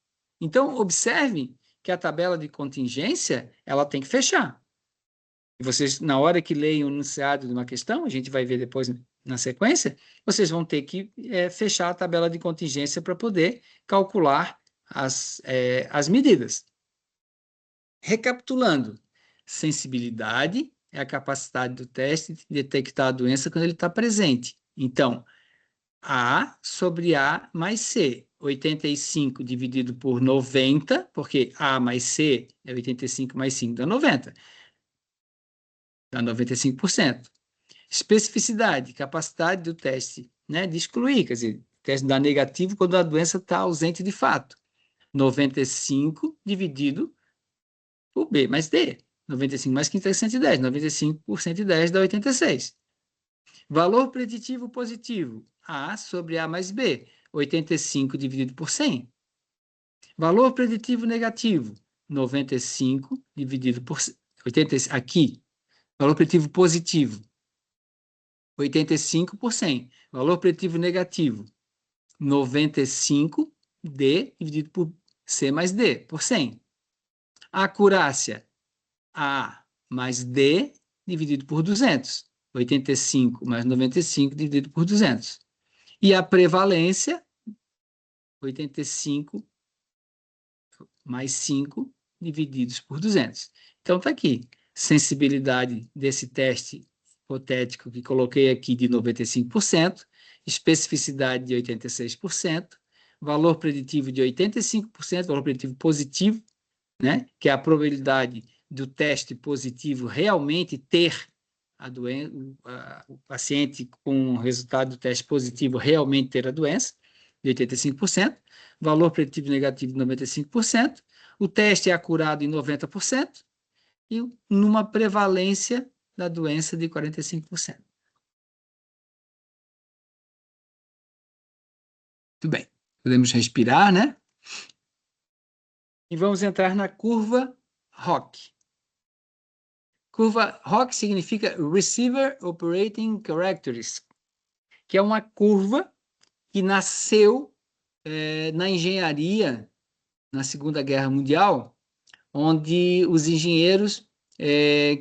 [SPEAKER 1] Então, observem que a tabela de contingência ela tem que fechar. E vocês, na hora que leem o enunciado de uma questão, a gente vai ver depois na sequência, vocês vão ter que fechar a tabela de contingência para poder calcular as medidas. Recapitulando, sensibilidade é a capacidade do teste de detectar a doença quando ele está presente. Então, A sobre A mais C. 85 dividido por 90, porque A mais C é 85 mais 5 dá 90. Dá 95%. Especificidade, capacidade do teste, né, de excluir, quer dizer, o teste dá negativo quando a doença está ausente de fato. 95 dividido por B mais D. 95 mais 15 é 110. 95 por 110 dá 86. Valor preditivo positivo, A sobre A mais B. 85 dividido por 100. Valor preditivo negativo, 95 dividido por 80, aqui. Valor preditivo positivo, 85 por 100. Valor preditivo negativo, 95 D dividido por C mais D, por 100. A acurácia, A mais D dividido por 200. 85 mais 95 dividido por 200. E a prevalência, 85 mais 5 divididos por 200. Então, está aqui. Sensibilidade desse teste hipotético que coloquei aqui de 95%, especificidade de 86%, valor preditivo de 85%, valor preditivo positivo, né, que é a probabilidade do teste positivo realmente ter o paciente com o resultado do teste positivo realmente ter a doença, de 85%, valor preditivo negativo de 95%, o teste é acurado em 90%, e numa prevalência da doença de 45%. Muito bem. Podemos respirar, né? E vamos entrar na curva ROC. Curva ROC significa Receiver Operating Characteristics, que é uma curva que nasceu na engenharia na Segunda Guerra Mundial, onde os engenheiros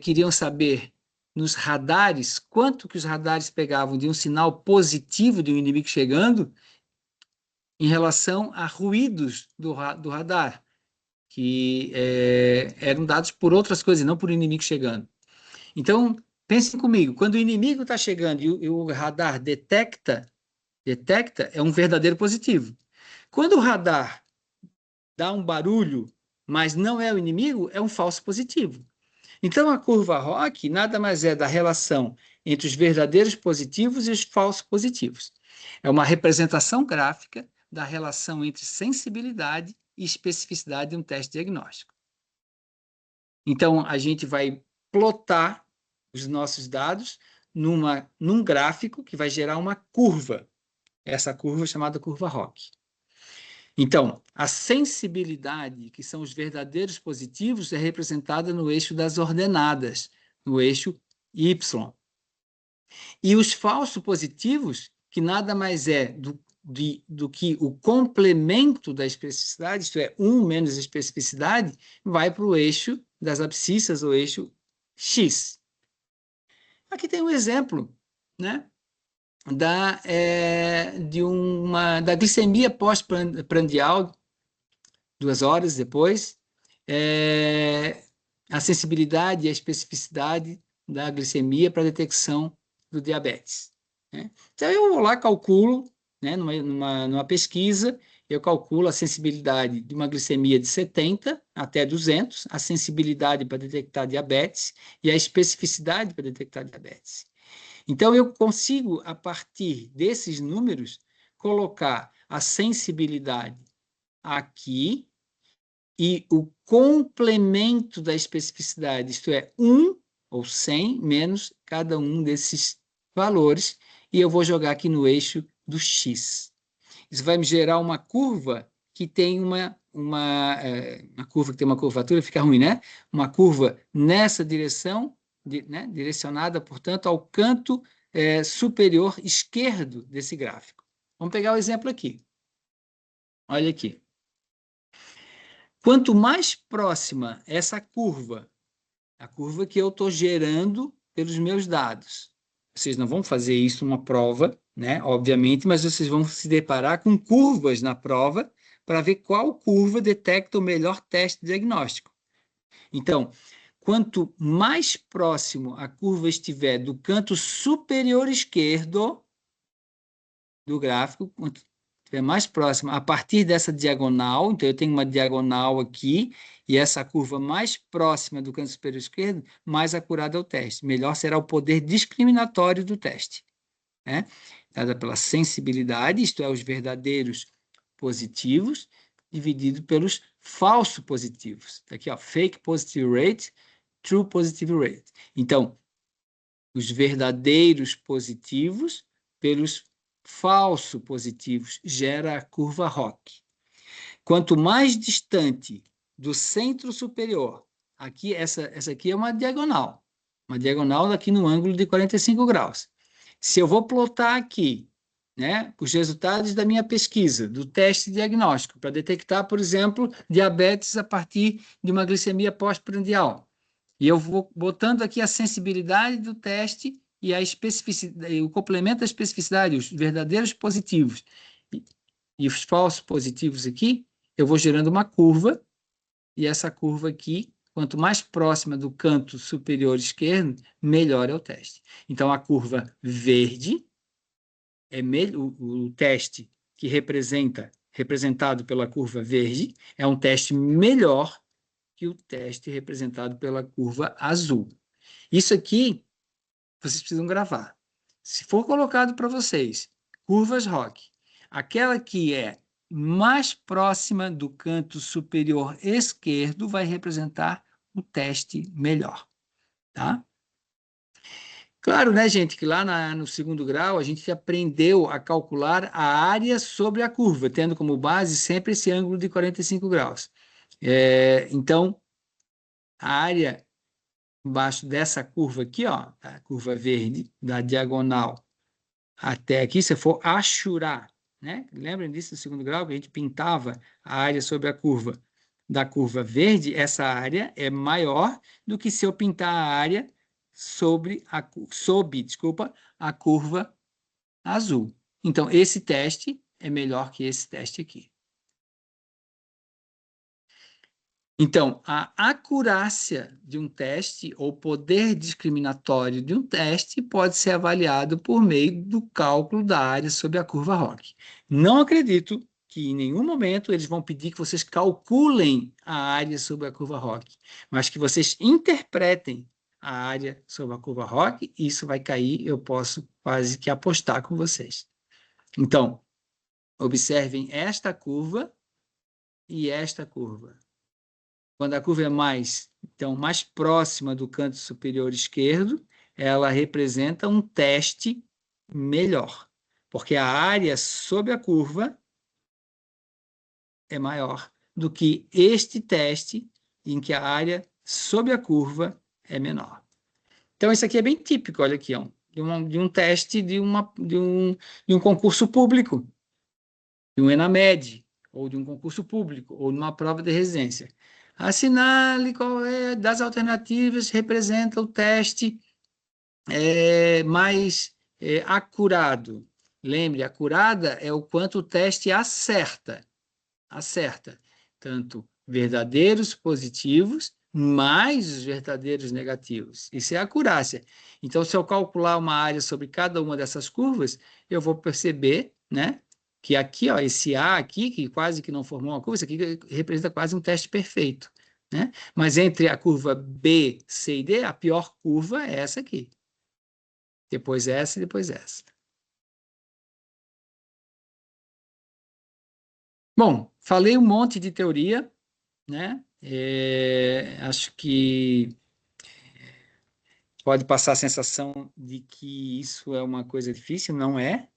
[SPEAKER 1] queriam saber nos radares quanto que os radares pegavam de um sinal positivo de um inimigo chegando em relação a ruídos do radar, que eram dados por outras coisas, não por inimigo chegando. Então, pensem comigo, quando o inimigo está chegando e o radar detecta, é um verdadeiro positivo. Quando o radar dá um barulho, mas não é o inimigo, é um falso positivo. Então, a curva ROC nada mais é da relação entre os verdadeiros positivos e os falsos positivos. É uma representação gráfica da relação entre sensibilidade e especificidade de um teste diagnóstico. Então, a gente vai plotar os nossos dados num gráfico que vai gerar uma curva. Essa curva é chamada curva ROC. Então, a sensibilidade, que são os verdadeiros positivos, é representada no eixo das ordenadas, no eixo Y. E os falsos positivos, que nada mais é do que o complemento da especificidade, isto é, 1 menos especificidade, vai para o eixo das abscissas, o eixo X. Aqui tem um exemplo, né? Da glicemia pós-prandial, 2 horas depois, a sensibilidade e a especificidade da glicemia para detecção do diabetes, né? Então, eu vou lá, calculo, né, numa pesquisa, eu calculo a sensibilidade de uma glicemia de 70 até 200, a sensibilidade para detectar diabetes e a especificidade para detectar diabetes. Então, eu consigo, a partir desses números, colocar a sensibilidade aqui e o complemento da especificidade, isto é, 1 ou 100 menos cada um desses valores, e eu vou jogar aqui no eixo do X. Isso vai me gerar uma curva que tem uma curva que tem uma curvatura, fica ruim, né? Uma curva nessa direção, né? Direcionada, portanto, ao canto superior esquerdo desse gráfico. Vamos pegar o exemplo aqui. Olha aqui. Quanto mais próxima essa curva, a curva que eu estou gerando pelos meus dados, vocês não vão fazer isso numa prova, né? Obviamente, mas vocês vão se deparar com curvas na prova para ver qual curva detecta o melhor teste diagnóstico. Então, quanto mais próximo a curva estiver do canto superior esquerdo do gráfico, quanto estiver mais próxima, a partir dessa diagonal, então eu tenho uma diagonal aqui, e essa curva mais próxima do canto superior esquerdo, mais acurado é o teste. Melhor será o poder discriminatório do teste, né? Dada pela sensibilidade, isto é, os verdadeiros positivos, dividido pelos falsos positivos. Tá aqui, ó, fake positive rate, true positive rate. Então, os verdadeiros positivos pelos falsos positivos gera a curva ROC. Quanto mais distante do centro superior, aqui essa aqui é uma diagonal aqui no ângulo de 45 graus. Se eu vou plotar aqui, né, os resultados da minha pesquisa, do teste diagnóstico, para detectar, por exemplo, diabetes a partir de uma glicemia pós-prandial, e eu vou botando aqui a sensibilidade do teste e a especificidade, o complemento da especificidade, os verdadeiros positivos e os falsos positivos aqui, eu vou gerando uma curva, e essa curva aqui, quanto mais próxima do canto superior esquerdo, melhor é o teste. Então, a curva verde é o teste que representado pela curva verde, é um teste melhor que o teste representado pela curva azul. Isso aqui, vocês precisam gravar. Se for colocado para vocês, curvas ROC, aquela que é mais próxima do canto superior esquerdo vai representar o teste melhor, tá? Claro, né, gente, que lá no segundo grau a gente aprendeu a calcular a área sobre a curva, tendo como base sempre esse ângulo de 45 graus. Então, a área embaixo dessa curva aqui, ó, a curva verde, da diagonal até aqui, se for achurar, né? Lembrem disso no segundo grau, que a gente pintava a área sobre a curva da curva verde, essa área é maior do que se eu pintar a área sob a curva azul. Então, esse teste é melhor que esse teste aqui. Então, a acurácia de um teste ou poder discriminatório de um teste pode ser avaliado por meio do cálculo da área sobre a curva ROC. Não acredito que em nenhum momento eles vão pedir que vocês calculem a área sobre a curva ROC, mas que vocês interpretem a área sobre a curva ROC, e isso vai cair, eu posso quase que apostar com vocês. Então, observem esta curva e esta curva. Quando a curva é mais Então, mais próxima do canto superior esquerdo, ela representa um teste melhor, porque a área sob a curva é maior do que este teste, em que a área sob a curva é menor. Então, isso aqui é bem típico, olha aqui, ó, de um teste de um concurso público, de um ENAMED, ou de um concurso público, ou numa prova de residência. Assinale qual é das alternativas representa o teste mais acurado. Lembre, acurada é o quanto o teste acerta. Acerta tanto verdadeiros positivos mais os verdadeiros negativos. Isso é acurácia. Então, se eu calcular uma área sobre cada uma dessas curvas, eu vou perceber, né, que aqui, ó, esse A aqui, que quase que não formou uma curva, isso aqui representa quase um teste perfeito, né? Mas entre a curva B, C e D, a pior curva é essa aqui. Depois essa e depois essa. Bom, falei um monte de teoria, né? Acho que pode passar a sensação de que isso é uma coisa difícil, não é?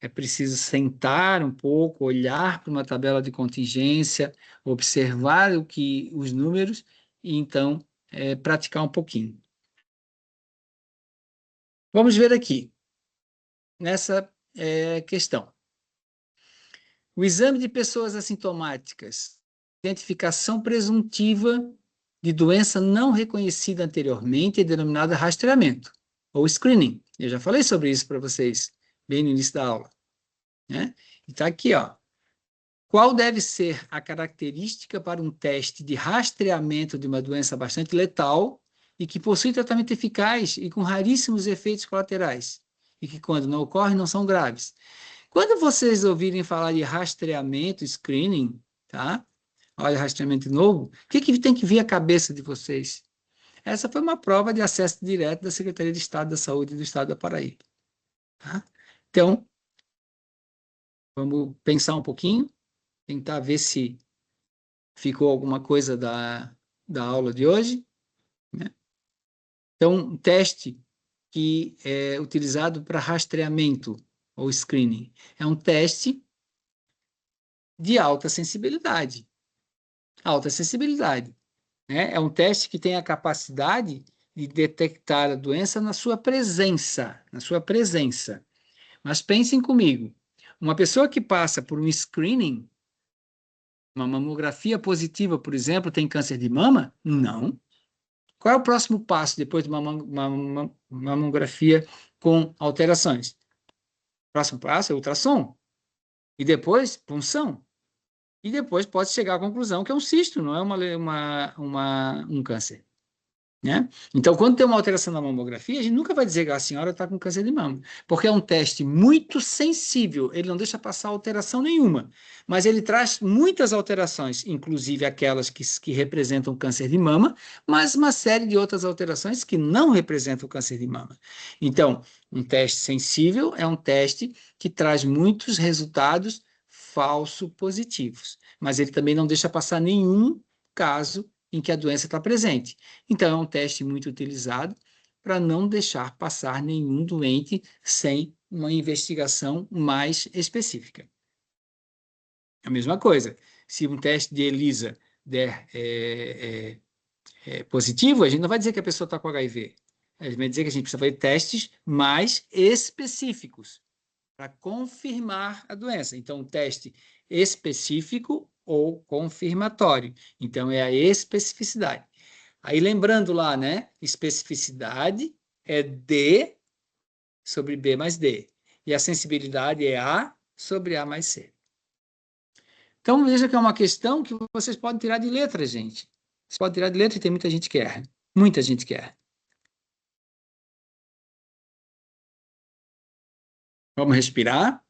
[SPEAKER 1] É preciso sentar um pouco, olhar para uma tabela de contingência, observar os números e então praticar um pouquinho. Vamos ver aqui, nessa questão. O exame de pessoas assintomáticas, identificação presuntiva de doença não reconhecida anteriormente é denominada rastreamento, ou screening. Eu já falei sobre isso para vocês, bem no início da aula, né? E está aqui, ó. Qual deve ser a característica para um teste de rastreamento de uma doença bastante letal e que possui tratamento eficaz e com raríssimos efeitos colaterais, e que, quando não ocorrem, não são graves? Quando vocês ouvirem falar de rastreamento, screening, tá? Olha, rastreamento novo, o que tem que vir à cabeça de vocês? Essa foi uma prova de acesso direto da Secretaria de Estado da Saúde do Estado da Paraíba. Tá? Então, vamos pensar um pouquinho, tentar ver se ficou alguma coisa da aula de hoje, né? Então, um teste que é utilizado para rastreamento ou screening é um teste de alta sensibilidade. Alta sensibilidade, né? É um teste que tem a capacidade de detectar a doença na sua presença, na sua presença. Mas pensem comigo, uma pessoa que passa por um screening, uma mamografia positiva, por exemplo, tem câncer de mama? Não. Qual é o próximo passo depois de uma mamografia com alterações? O próximo passo é ultrassom. E depois, punção. E depois pode chegar à conclusão que é um cisto, não é um câncer. Né? Então, quando tem uma alteração na mamografia, a gente nunca vai dizer que a senhora está com câncer de mama, porque é um teste muito sensível, ele não deixa passar alteração nenhuma, mas ele traz muitas alterações, inclusive aquelas que representam câncer de mama, mas uma série de outras alterações que não representam câncer de mama. Então, um teste sensível é um teste que traz muitos resultados falso positivos, mas ele também não deixa passar nenhum caso em que a doença está presente. Então, é um teste muito utilizado para não deixar passar nenhum doente sem uma investigação mais específica. A mesma coisa, se um teste de ELISA der positivo, a gente não vai dizer que a pessoa está com HIV. A gente vai dizer que a gente precisa fazer testes mais específicos para confirmar a doença. Então, um teste específico ou confirmatório. Então, é a especificidade. Aí, lembrando lá, né? Especificidade é D sobre B mais D. E a sensibilidade é A sobre A mais C. Então, veja que é uma questão que vocês podem tirar de letra, gente. Vocês podem tirar de letra e tem muita gente que erra. Muita gente que erra. Vamos respirar.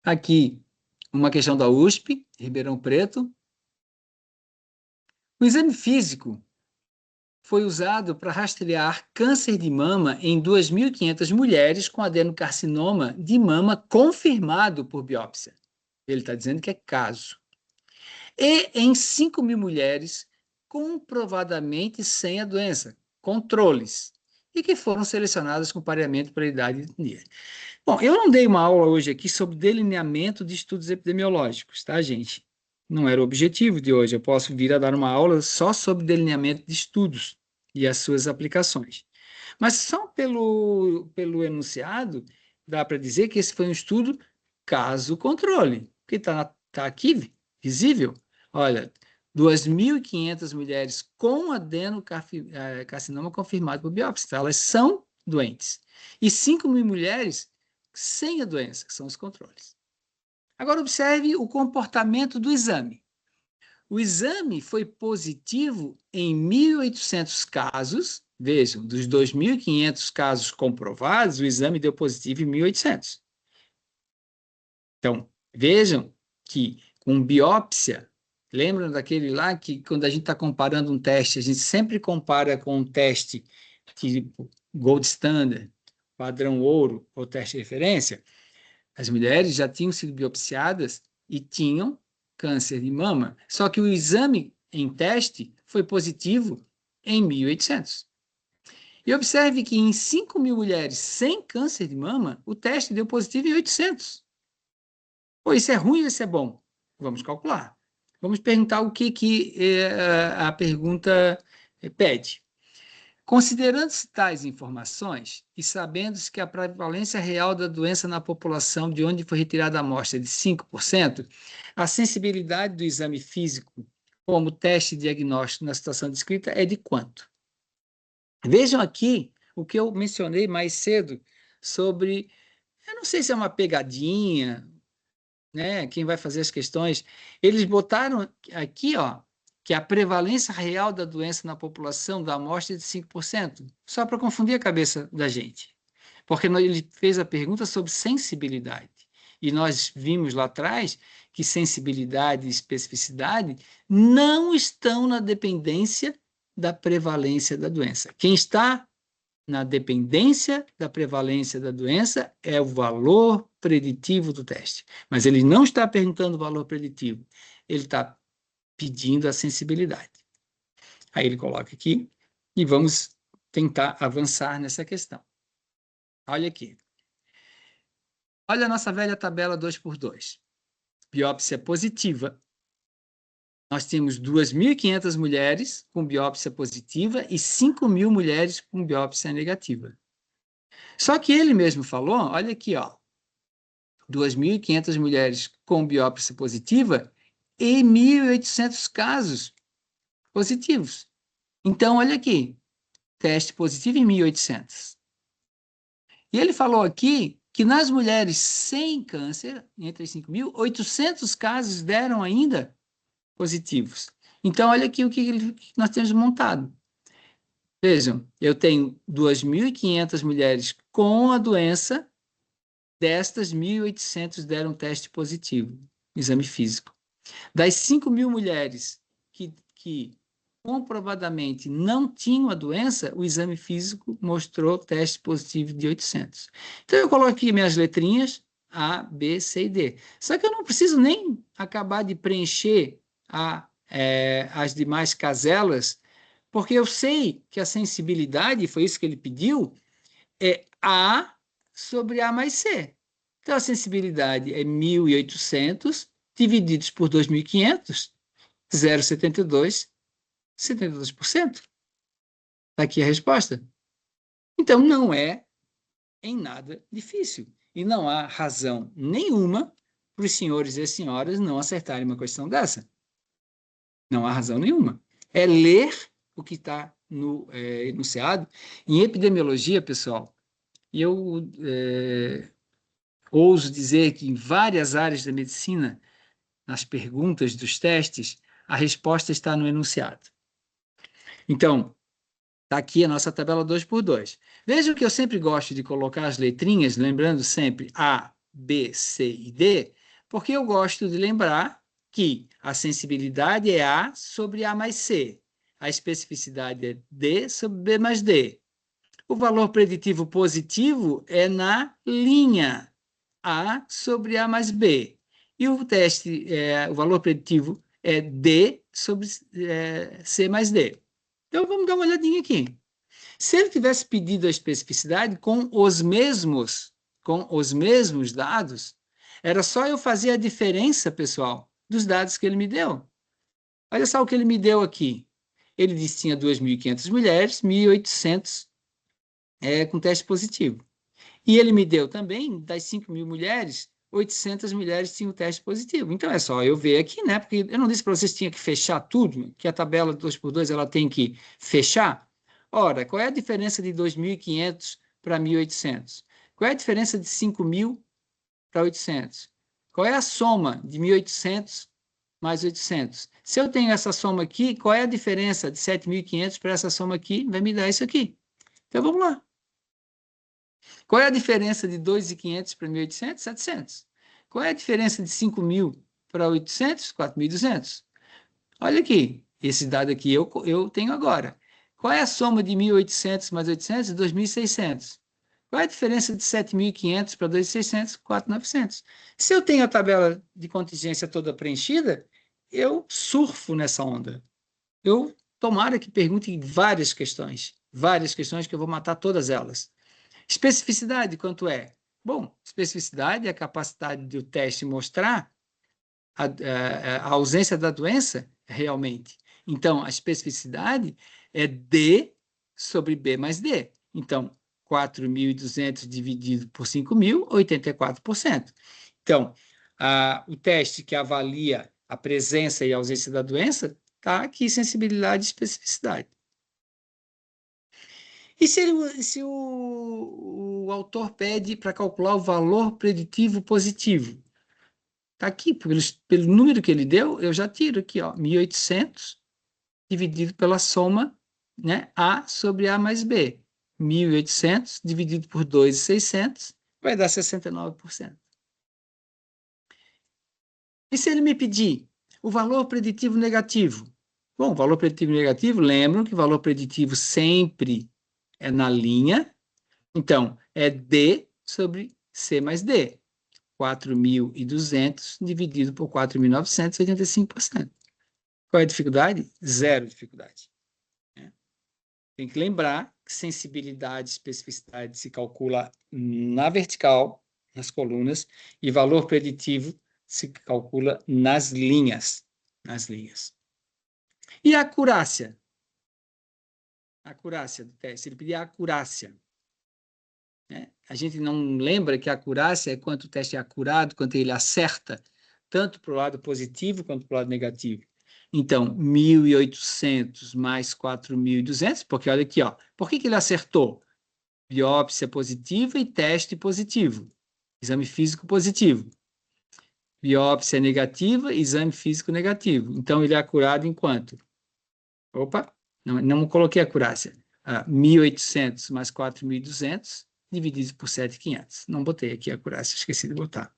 [SPEAKER 1] Aqui, uma questão da USP, Ribeirão Preto. O exame físico foi usado para rastrear câncer de mama em 2.500 mulheres com adenocarcinoma de mama confirmado por biópsia. Ele está dizendo que é caso. E em 5.000 mulheres comprovadamente sem a doença, controles, e que foram selecionadas com pareamento para idade e etnia. Bom, eu não dei uma aula hoje aqui sobre delineamento de estudos epidemiológicos, tá, gente? Não era o objetivo de hoje. Eu posso vir a dar uma aula só sobre delineamento de estudos e as suas aplicações. Mas só pelo enunciado, dá para dizer que esse foi um estudo caso-controle, que está aqui visível. Olha, 2.500 mulheres com adenocarcinoma confirmado por biópsia. Então, elas são doentes. E 5.000 mulheres sem a doença, que são os controles. Agora, observe o comportamento do exame. O exame foi positivo em 1.800 casos. Vejam, dos 2.500 casos comprovados, o exame deu positivo em 1.800. Então, vejam que com biópsia, lembram daquele lá que quando a gente está comparando um teste, a gente sempre compara com um teste tipo Gold Standard, padrão ouro ou teste de referência? As mulheres já tinham sido biopsiadas e tinham câncer de mama, só que o exame em teste foi positivo em 1.800. E observe que em 5.000 mulheres sem câncer de mama, o teste deu positivo em 800. Pô, isso é ruim ou isso é bom? Vamos calcular. Vamos perguntar o que a pergunta pede. Considerando-se tais informações e sabendo-se que a prevalência real da doença na população de onde foi retirada a amostra é de 5%, a sensibilidade do exame físico como teste diagnóstico na situação descrita é de quanto? Vejam aqui o que eu mencionei mais cedo sobre, eu não sei se é uma pegadinha, né? Quem vai fazer as questões, eles botaram aqui, ó, que a prevalência real da doença na população da amostra é de 5%, só para confundir a cabeça da gente. Porque ele fez a pergunta sobre sensibilidade. E nós vimos lá atrás que sensibilidade e especificidade não estão na dependência da prevalência da doença. Quem está na dependência da prevalência da doença é o valor preditivo do teste. Mas ele não está perguntando o valor preditivo, ele está pedindo a sensibilidade. Aí ele coloca aqui e vamos tentar avançar nessa questão. Olha aqui. Olha a nossa velha tabela 2x2. Biópsia positiva. Nós temos 2.500 mulheres com biópsia positiva e 5.000 mulheres com biópsia negativa. Só que ele mesmo falou, olha aqui, ó, 2.500 mulheres com biópsia positiva e 1.800 casos positivos. Então, olha aqui, teste positivo em 1.800. E ele falou aqui que nas mulheres sem câncer, entre as 5.000, 800 casos deram ainda positivos. Então, olha aqui o que nós temos montado. Vejam, eu tenho 2.500 mulheres com a doença, destas, 1.800 deram teste positivo, exame físico. Das 5.000 mulheres que comprovadamente não tinham a doença, o exame físico mostrou teste positivo de 800. Então, eu coloco aqui minhas letrinhas A, B, C e D. Só que eu não preciso nem acabar de preencher as demais caselas, porque eu sei que a sensibilidade, foi isso que ele pediu, é A sobre A mais C. Então, a sensibilidade é 1.800 divididos por 2.500, 0,72, 72%. Está aqui a resposta. Então, não é em nada difícil. E não há razão nenhuma para os senhores e as senhoras não acertarem uma questão dessa. Não há razão nenhuma. É ler o que está no enunciado. Em epidemiologia, pessoal, e eu ouso dizer que em várias áreas da medicina, nas perguntas dos testes, a resposta está no enunciado. Então, está aqui a nossa tabela 2x2. Vejam que eu sempre gosto de colocar as letrinhas, lembrando sempre A, B, C e D, porque eu gosto de lembrar que a sensibilidade é A sobre A mais C, a especificidade é D sobre B mais D. O valor preditivo positivo é na linha A sobre A mais B. E o teste, o valor preditivo é D sobre C mais D. Então, vamos dar uma olhadinha aqui. Se ele tivesse pedido a especificidade com os mesmos dados, era só eu fazer a diferença, pessoal, dos dados que ele me deu. Olha só o que ele me deu aqui. Ele disse que tinha 2.500 mulheres, 1.800 com teste positivo. E ele me deu também, das 5.000 mulheres, 800 mulheres tinham teste positivo. Então, é só eu ver aqui, né? Porque eu não disse para vocês que tinha que fechar tudo, que a tabela 2x2 ela tem que fechar. Ora, qual é a diferença de 2.500 para 1.800? Qual é a diferença de 5.000 para 800? Qual é a soma de 1.800 mais 800? Se eu tenho essa soma aqui, qual é a diferença de 7.500 para essa soma aqui? Vai me dar isso aqui. Então, vamos lá. Qual é a diferença de 2.500 para 1.800? 700. Qual é a diferença de 5.000 para 800? 4.200. Olha aqui, esse dado aqui eu tenho agora. Qual é a soma de 1.800 mais 800? 2.600. Qual é a diferença de 7.500 para 2.600? 4.900. Se eu tenho a tabela de contingência toda preenchida, eu surfo nessa onda. Tomara que perguntem várias questões que eu vou matar todas elas. Especificidade, quanto é? Bom, especificidade é a capacidade do teste mostrar a ausência da doença realmente. Então, a especificidade é D sobre B mais D. Então, 4.200 dividido por 5.000, 84%. Então, o teste que avalia a presença e a ausência da doença está aqui, sensibilidade e especificidade. E se o autor pede para calcular o valor preditivo positivo? Está aqui, pelo número que ele deu, eu já tiro aqui, ó, 1.800 dividido pela soma, né, A sobre A mais B. 1.800 dividido por 2.600 vai dar 69%. E se ele me pedir o valor preditivo negativo? Bom, o valor preditivo negativo, lembram que o valor preditivo sempre é na linha. Então, é D sobre C mais D. 4.200 dividido por 4.900, 85%. Qual é a dificuldade? Zero dificuldade. Tem que lembrar que sensibilidade e especificidade se calcula na vertical, nas colunas, e valor preditivo se calcula nas linhas. E a acurácia? A acurácia do teste. Ele pedia a acurácia. A gente não lembra que a acurácia é quanto o teste é acurado, quanto ele acerta, tanto para o lado positivo quanto para o lado negativo. Então, 1.800 mais 4.200, porque olha aqui, ó, por que ele acertou? Biópsia positiva e teste positivo. Exame físico positivo. Biópsia negativa, exame físico negativo. Então, ele é acurado em quanto? Opa, não coloquei a acurácia. 1.800 mais 4.200 dividido por 7.500. Não botei aqui a acurácia, esqueci de botar.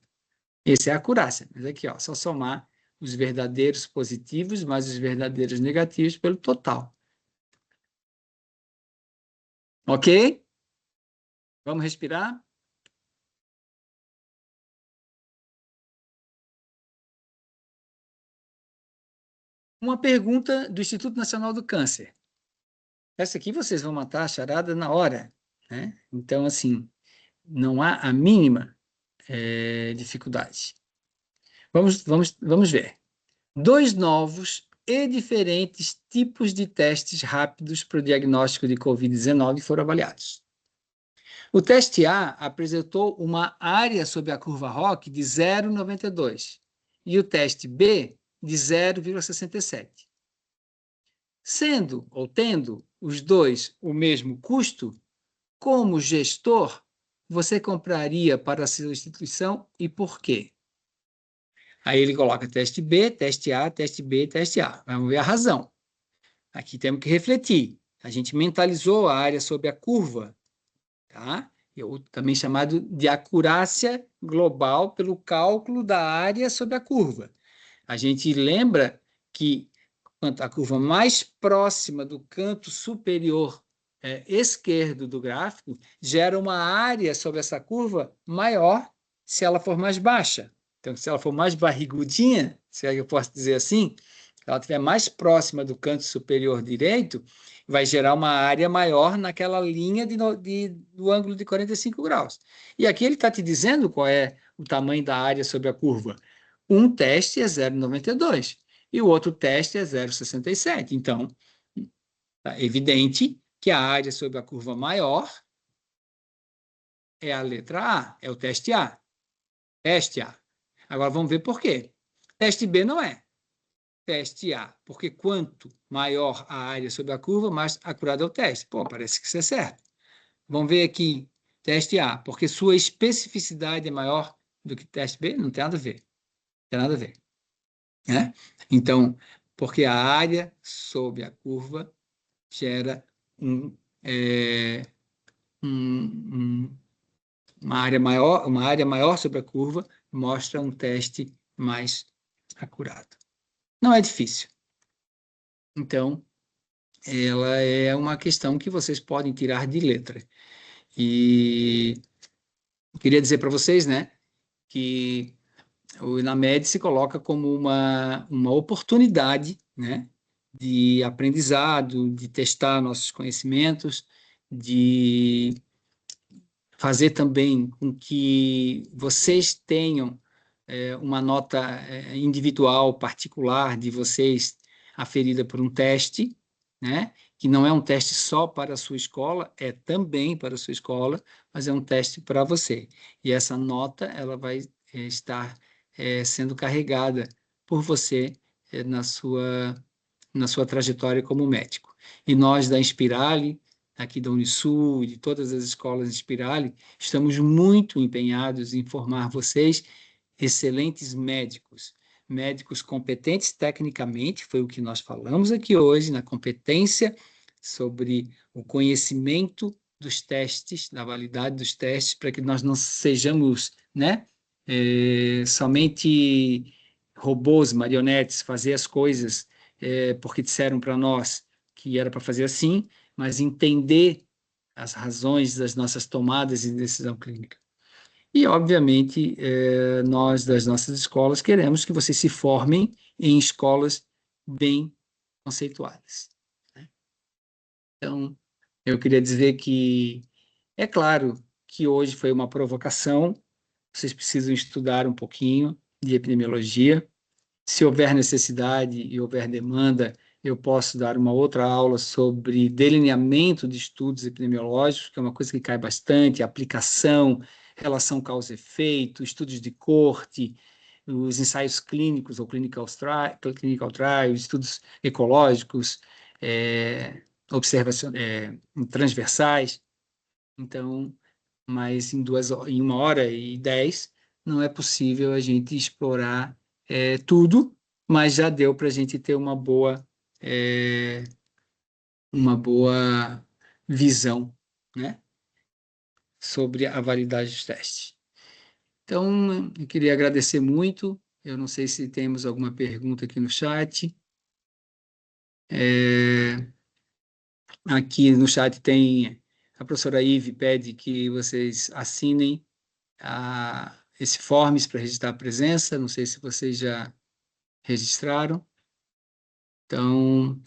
[SPEAKER 1] Esse é a acurácia, mas aqui, ó, só somar os verdadeiros positivos mais os verdadeiros negativos pelo total. Ok? Vamos respirar? Uma pergunta do Instituto Nacional do Câncer. Essa aqui vocês vão matar a charada na hora, né? Então, assim, não há a mínima dificuldade. Vamos ver. 2 novos e diferentes tipos de testes rápidos para o diagnóstico de Covid-19 foram avaliados. O teste A apresentou uma área sobre a curva ROC de 0,92 e o teste B de 0,67. Sendo ou tendo os dois o mesmo custo, como gestor, você compraria para a sua instituição e por quê? Aí ele coloca teste B, teste A, teste B, teste A. Vamos ver a razão. Aqui temos que refletir. A gente mentalizou a área sobre a curva, tá? Também chamado de acurácia global pelo cálculo da área sobre a curva. A gente lembra que quanto a curva mais próxima do canto superior esquerdo do gráfico gera uma área sobre essa curva maior se ela for mais baixa. Então, se ela for mais barrigudinha, se é que eu posso dizer assim, se ela estiver mais próxima do canto superior direito, vai gerar uma área maior naquela linha do ângulo de 45 graus. E aqui ele está te dizendo qual é o tamanho da área sobre a curva. Um teste é 0,92 e o outro teste é 0,67. Então, é evidente que a área sobre a curva maior é a letra A, é o teste A. Teste A. Agora vamos ver por quê. Teste B não é. Teste A, porque quanto maior a área sobre a curva, mais acurado é o teste. Pô, parece que isso é certo. Vamos ver aqui, teste A, porque sua especificidade é maior do que teste B? Não tem nada a ver. Não tem nada a ver. Né? Então, porque a área sobre a curva gera é, um, uma área maior sobre a curva, mostra um teste mais acurado. Não é difícil. Então, ela é uma questão que vocês podem tirar de letra. E eu queria dizer para vocês, né, que o INAMED se coloca como uma oportunidade, né, de aprendizado, de testar nossos conhecimentos, de fazer também com que vocês tenham uma nota individual, particular de vocês, aferida por um teste, né? Que não é um teste só para a sua escola, é também para a sua escola, mas é um teste para você. E essa nota ela vai estar sendo carregada por você na sua trajetória como médico. E nós da Inspirali, aqui da Unisul e de todas as escolas Inspirali, estamos muito empenhados em formar vocês excelentes médicos, médicos competentes tecnicamente, foi o que nós falamos aqui hoje, na competência sobre o conhecimento dos testes, da validade dos testes, para que nós não sejamos, né, somente robôs, marionetes, fazer as coisas porque disseram para nós que era para fazer assim, mas entender as razões das nossas tomadas de decisão clínica. E, obviamente, nós das nossas escolas queremos que vocês se formem em escolas bem conceituadas. Né? Então, eu queria dizer que, é claro que hoje foi uma provocação, vocês precisam estudar um pouquinho de epidemiologia. Se houver necessidade e houver demanda, eu posso dar uma outra aula sobre delineamento de estudos epidemiológicos, que é uma coisa que cai bastante, aplicação, relação causa-efeito, estudos de corte, os ensaios clínicos ou clinical trials, estudos ecológicos, transversais. Então, mas em 1h10 não é possível a gente explorar tudo, mas já deu para a gente ter uma boa visão, né, sobre a validade dos testes. Então, eu queria agradecer muito. Eu não sei se temos alguma pergunta aqui no chat. Aqui no chat tem a professora Ive pede que vocês assinem esse forms para registrar a presença. Não sei se vocês já registraram. Então,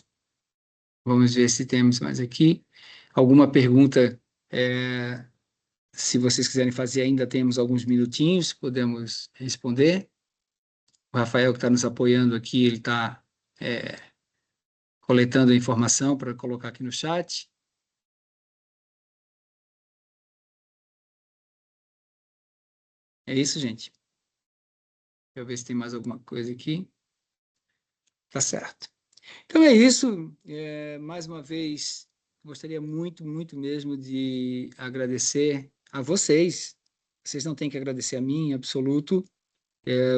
[SPEAKER 1] vamos ver se temos mais aqui. Alguma pergunta, se vocês quiserem fazer, ainda temos alguns minutinhos, podemos responder. O Rafael, que está nos apoiando aqui, ele está coletando a informação para colocar aqui no chat. É isso, gente. Deixa eu ver se tem mais alguma coisa aqui. Tá certo. Então é isso. Mais uma vez, gostaria muito, muito mesmo de agradecer a vocês. Vocês não têm que agradecer a mim, em absoluto.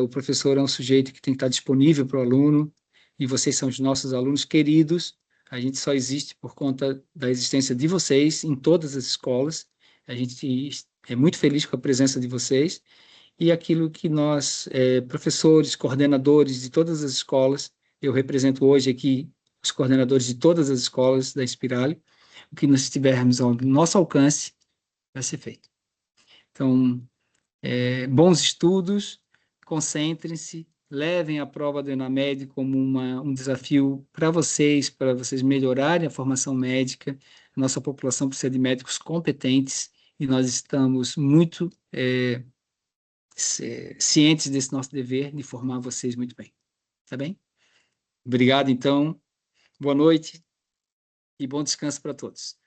[SPEAKER 1] O professor é um sujeito que tem que estar disponível para o aluno, e vocês são os nossos alunos queridos. A gente só existe por conta da existência de vocês em todas as escolas. A gente é muito feliz com a presença de vocês. E aquilo que nós, professores, coordenadores de todas as escolas, eu represento hoje aqui os coordenadores de todas as escolas da Inspirali, o que nós tivermos ao nosso alcance vai ser feito. Então, bons estudos, concentrem-se, levem a prova do ENAMED como um desafio para vocês melhorarem a formação médica. A nossa população precisa de médicos competentes e nós estamos muito cientes desse nosso dever de formar vocês muito bem. Tá bem? Obrigado, então. Boa noite e bom descanso para todos.